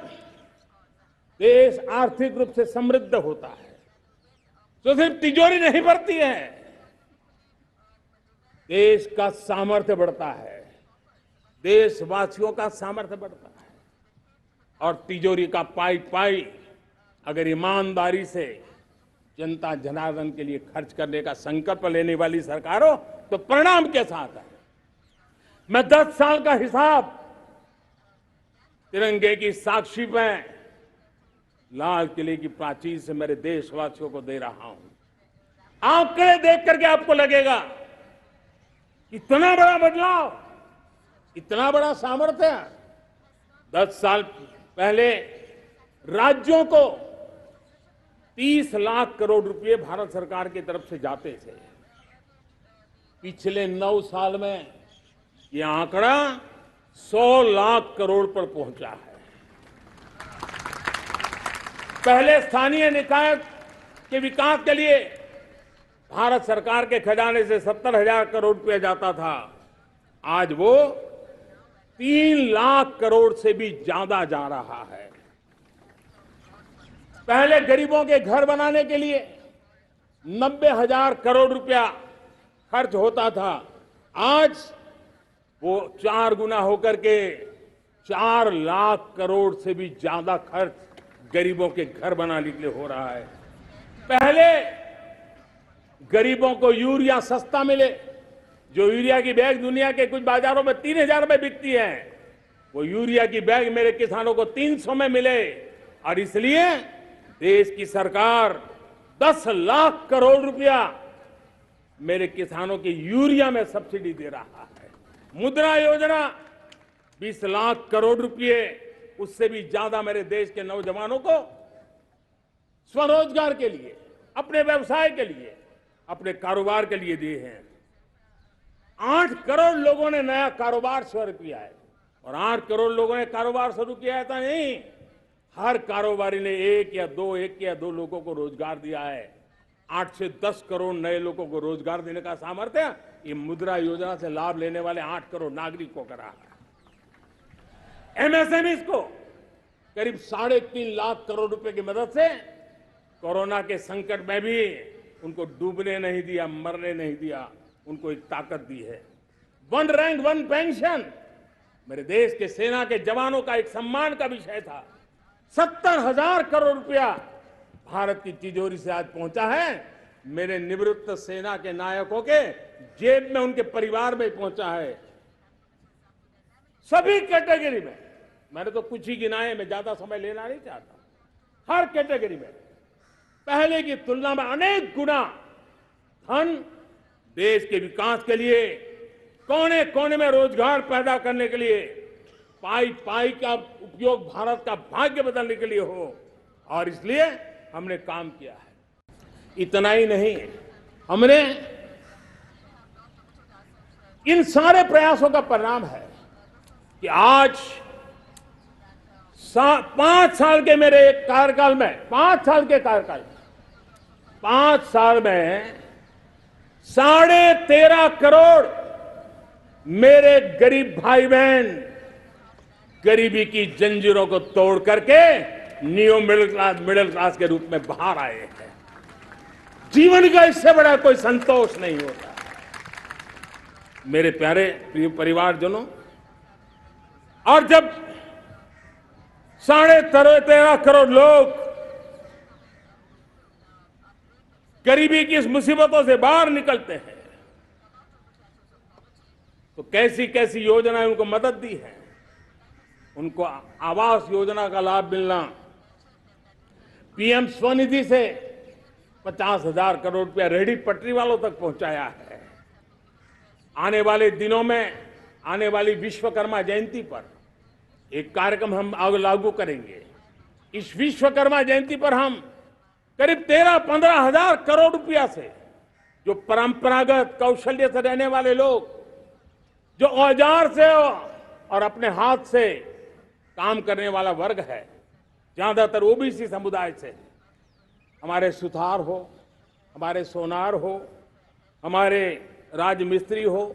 देश आर्थिक रूप से समृद्ध होता है तो सिर्फ तिजोरी नहीं बढ़ती है, देश का सामर्थ्य बढ़ता है, देशवासियों का सामर्थ्य बढ़ता है। और तिजोरी का पाई पाई अगर ईमानदारी से जनता जनार्दन के लिए खर्च करने का संकल्प लेने वाली सरकार हो तो परिणाम के साथ है। मैं 10 साल का हिसाब तिरंगे की साक्षी में लाल किले की प्राचीर से मेरे देशवासियों को दे रहा हूं। आंकड़े देख करके आपको लगेगा इतना बड़ा बदलाव, इतना बड़ा सामर्थ्य। 10 साल पहले राज्यों को 30 लाख करोड़ रुपए भारत सरकार की तरफ से जाते थे। पिछले 9 साल में यह आंकड़ा 100 लाख करोड़ पर पहुंचा है। पहले स्थानीय निकाय के विकास के लिए भारत सरकार के खजाने से 70,000 करोड़ रुपया जाता था, आज वो 3 लाख करोड़ से भी ज्यादा जा रहा है। पहले गरीबों के घर बनाने के लिए 90,000 करोड़ रुपया खर्च होता था, आज वो 4 गुना होकर के 4 लाख करोड़ से भी ज्यादा खर्च गरीबों के घर बनाने के लिए हो रहा है। पहले गरीबों को यूरिया सस्ता मिले, जो यूरिया की बैग दुनिया के कुछ बाजारों में 3,000 में बिकती है, वो यूरिया की बैग मेरे किसानों को 300 में मिले। और इसलिए देश की सरकार 10 लाख करोड़ रुपया मेरे किसानों की यूरिया में सब्सिडी दे रहा है। मुद्रा योजना 20 लाख करोड़ रुपए, उससे भी ज्यादा मेरे देश के नौजवानों को स्वरोजगार के लिए, अपने व्यवसाय के लिए, अपने कारोबार के लिए दिए हैं। 8 करोड़ लोगों ने नया कारोबार शुरू किया है। और 8 करोड़ लोगों ने कारोबार शुरू किया है तो नहीं, हर कारोबारी ने एक या दो लोगों को रोजगार दिया है। 8 से 10 करोड़ नए लोगों को रोजगार देने का सामर्थ्य ये मुद्रा योजना से लाभ लेने वाले 8 करोड़ नागरिकों का रहा है। एमएसएमई को करीब 3.5 लाख करोड़ रुपए की मदद से कोरोना के संकट में भी उनको डूबने नहीं दिया, मरने नहीं दिया, उनको एक ताकत दी है। 1 रैंक 1 पेंशन मेरे देश के सेना के जवानों का एक सम्मान का विषय था। 70,000 करोड़ रुपया भारत की तिजोरी से आज पहुंचा है, मेरे निवृत्त सेना के नायकों के जेब में, उनके परिवार में पहुंचा है। सभी कैटेगरी में, मैंने तो कुछ ही गिनाए, मैं ज्यादा समय लेना नहीं चाहता। हर कैटेगरी में पहले की तुलना में अनेक गुना धन देश के विकास के लिए, कोने कोने में रोजगार पैदा करने के लिए, पाई पाई का उपयोग भारत का भाग्य बदलने के लिए हो, और इसलिए हमने काम किया है। इतना ही नहीं, हमने इन सारे प्रयासों का परिणाम है कि आज 5 साल के मेरे कार्यकाल में, 5 साल के कार्यकाल में, 5 साल में 13.5 करोड़ मेरे गरीब भाई बहन गरीबी की जंजीरों को तोड़ करके न्यू मिडिल क्लास के रूप में बाहर आए हैं। जीवन का इससे बड़ा कोई संतोष नहीं होता। मेरे प्यारे प्रिय परिवारजनों, और जब 13.5 करोड़ लोग गरीबी की इस मुसीबतों से बाहर निकलते हैं, तो कैसी कैसी योजनाएं उनको मदद दी है। उनको आवास योजना का लाभ मिलना, पीएम स्वनिधि से 50,000 करोड़ रुपया रेहड़ी पटरी वालों तक पहुंचाया है। आने वाले दिनों में, आने वाली विश्वकर्मा जयंती पर एक कार्यक्रम हम लागू करेंगे। इस विश्वकर्मा जयंती पर हम करीब 13-15 हजार करोड़ रुपया से जो परंपरागत कौशल्य से रहने वाले लोग, जो औजार से और अपने हाथ से काम करने वाला वर्ग है, ज्यादातर ओबीसी समुदाय से, हमारे सुथार हो, हमारे सोनार हो, हमारे राजमिस्त्री हो,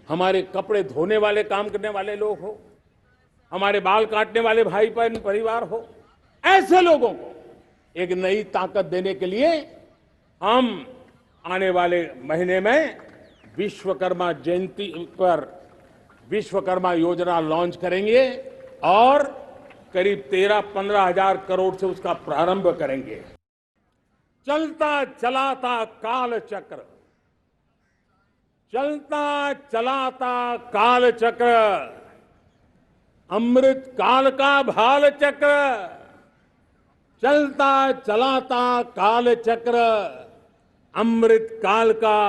हमारे कपड़े धोने वाले काम करने वाले लोग हो, हमारे बाल काटने वाले भाई बहन परिवार हो, ऐसे लोगों को एक नई ताकत देने के लिए हम आने वाले महीने में विश्वकर्मा जयंती पर विश्वकर्मा योजना लॉन्च करेंगे और करीब 13-15 हजार करोड़ से उसका प्रारंभ करेंगे। चलता चलाता काल चक्र, चलता चलाता काल चक्र, अमृत काल का भाल चक्र, चलता चलाता काल चक्र, अमृत काल का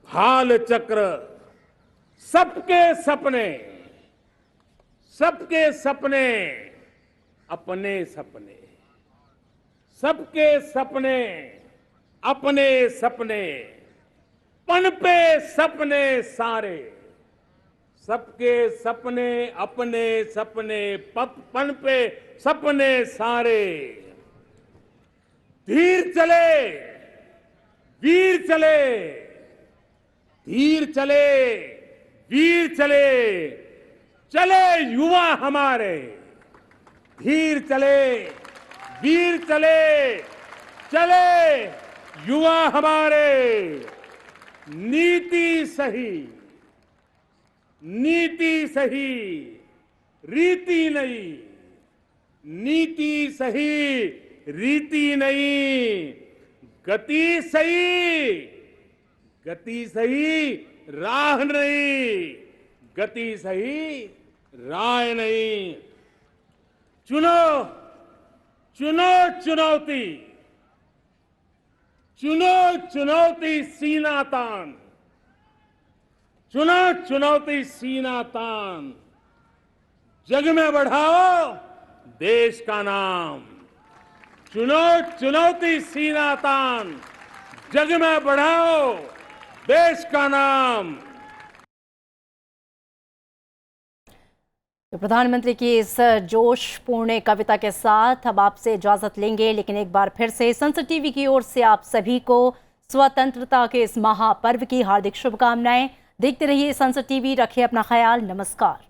भाल चक्र। सबके सपने, सबके सपने, अपने सपने, सबके सपने, अपने सपने, पनपे सपने सारे, सबके सपने, अपने सपने, पनपे सपने सारे। धीर चले, वीर चले, धीर चले, वीर चले, चले युवा हमारे। धीर चले, वीर चले, चले युवा हमारे। नीति सही, नीति सही, रीति नहीं, नीति सही, रीति नहीं, गति सही, गति सही, राह नहीं, गति सही, राह नहीं। चुनो, चुनो चुनौती, चुनो चुनौती सीना तान, चुनो चुनौती सीना तान। जग में बढ़ाओ देश का नाम, चुनो चुनौती सीना तान, जग में बढ़ाओ देश का नाम। तो प्रधानमंत्री की इस जोशपूर्ण कविता के साथ अब आपसे इजाजत लेंगे, लेकिन एक बार फिर से संसद टीवी की ओर से आप सभी को स्वतंत्रता के इस महापर्व की हार्दिक शुभकामनाएं। देखते रहिए संसद टीवी, रखिए अपना ख्याल। नमस्कार।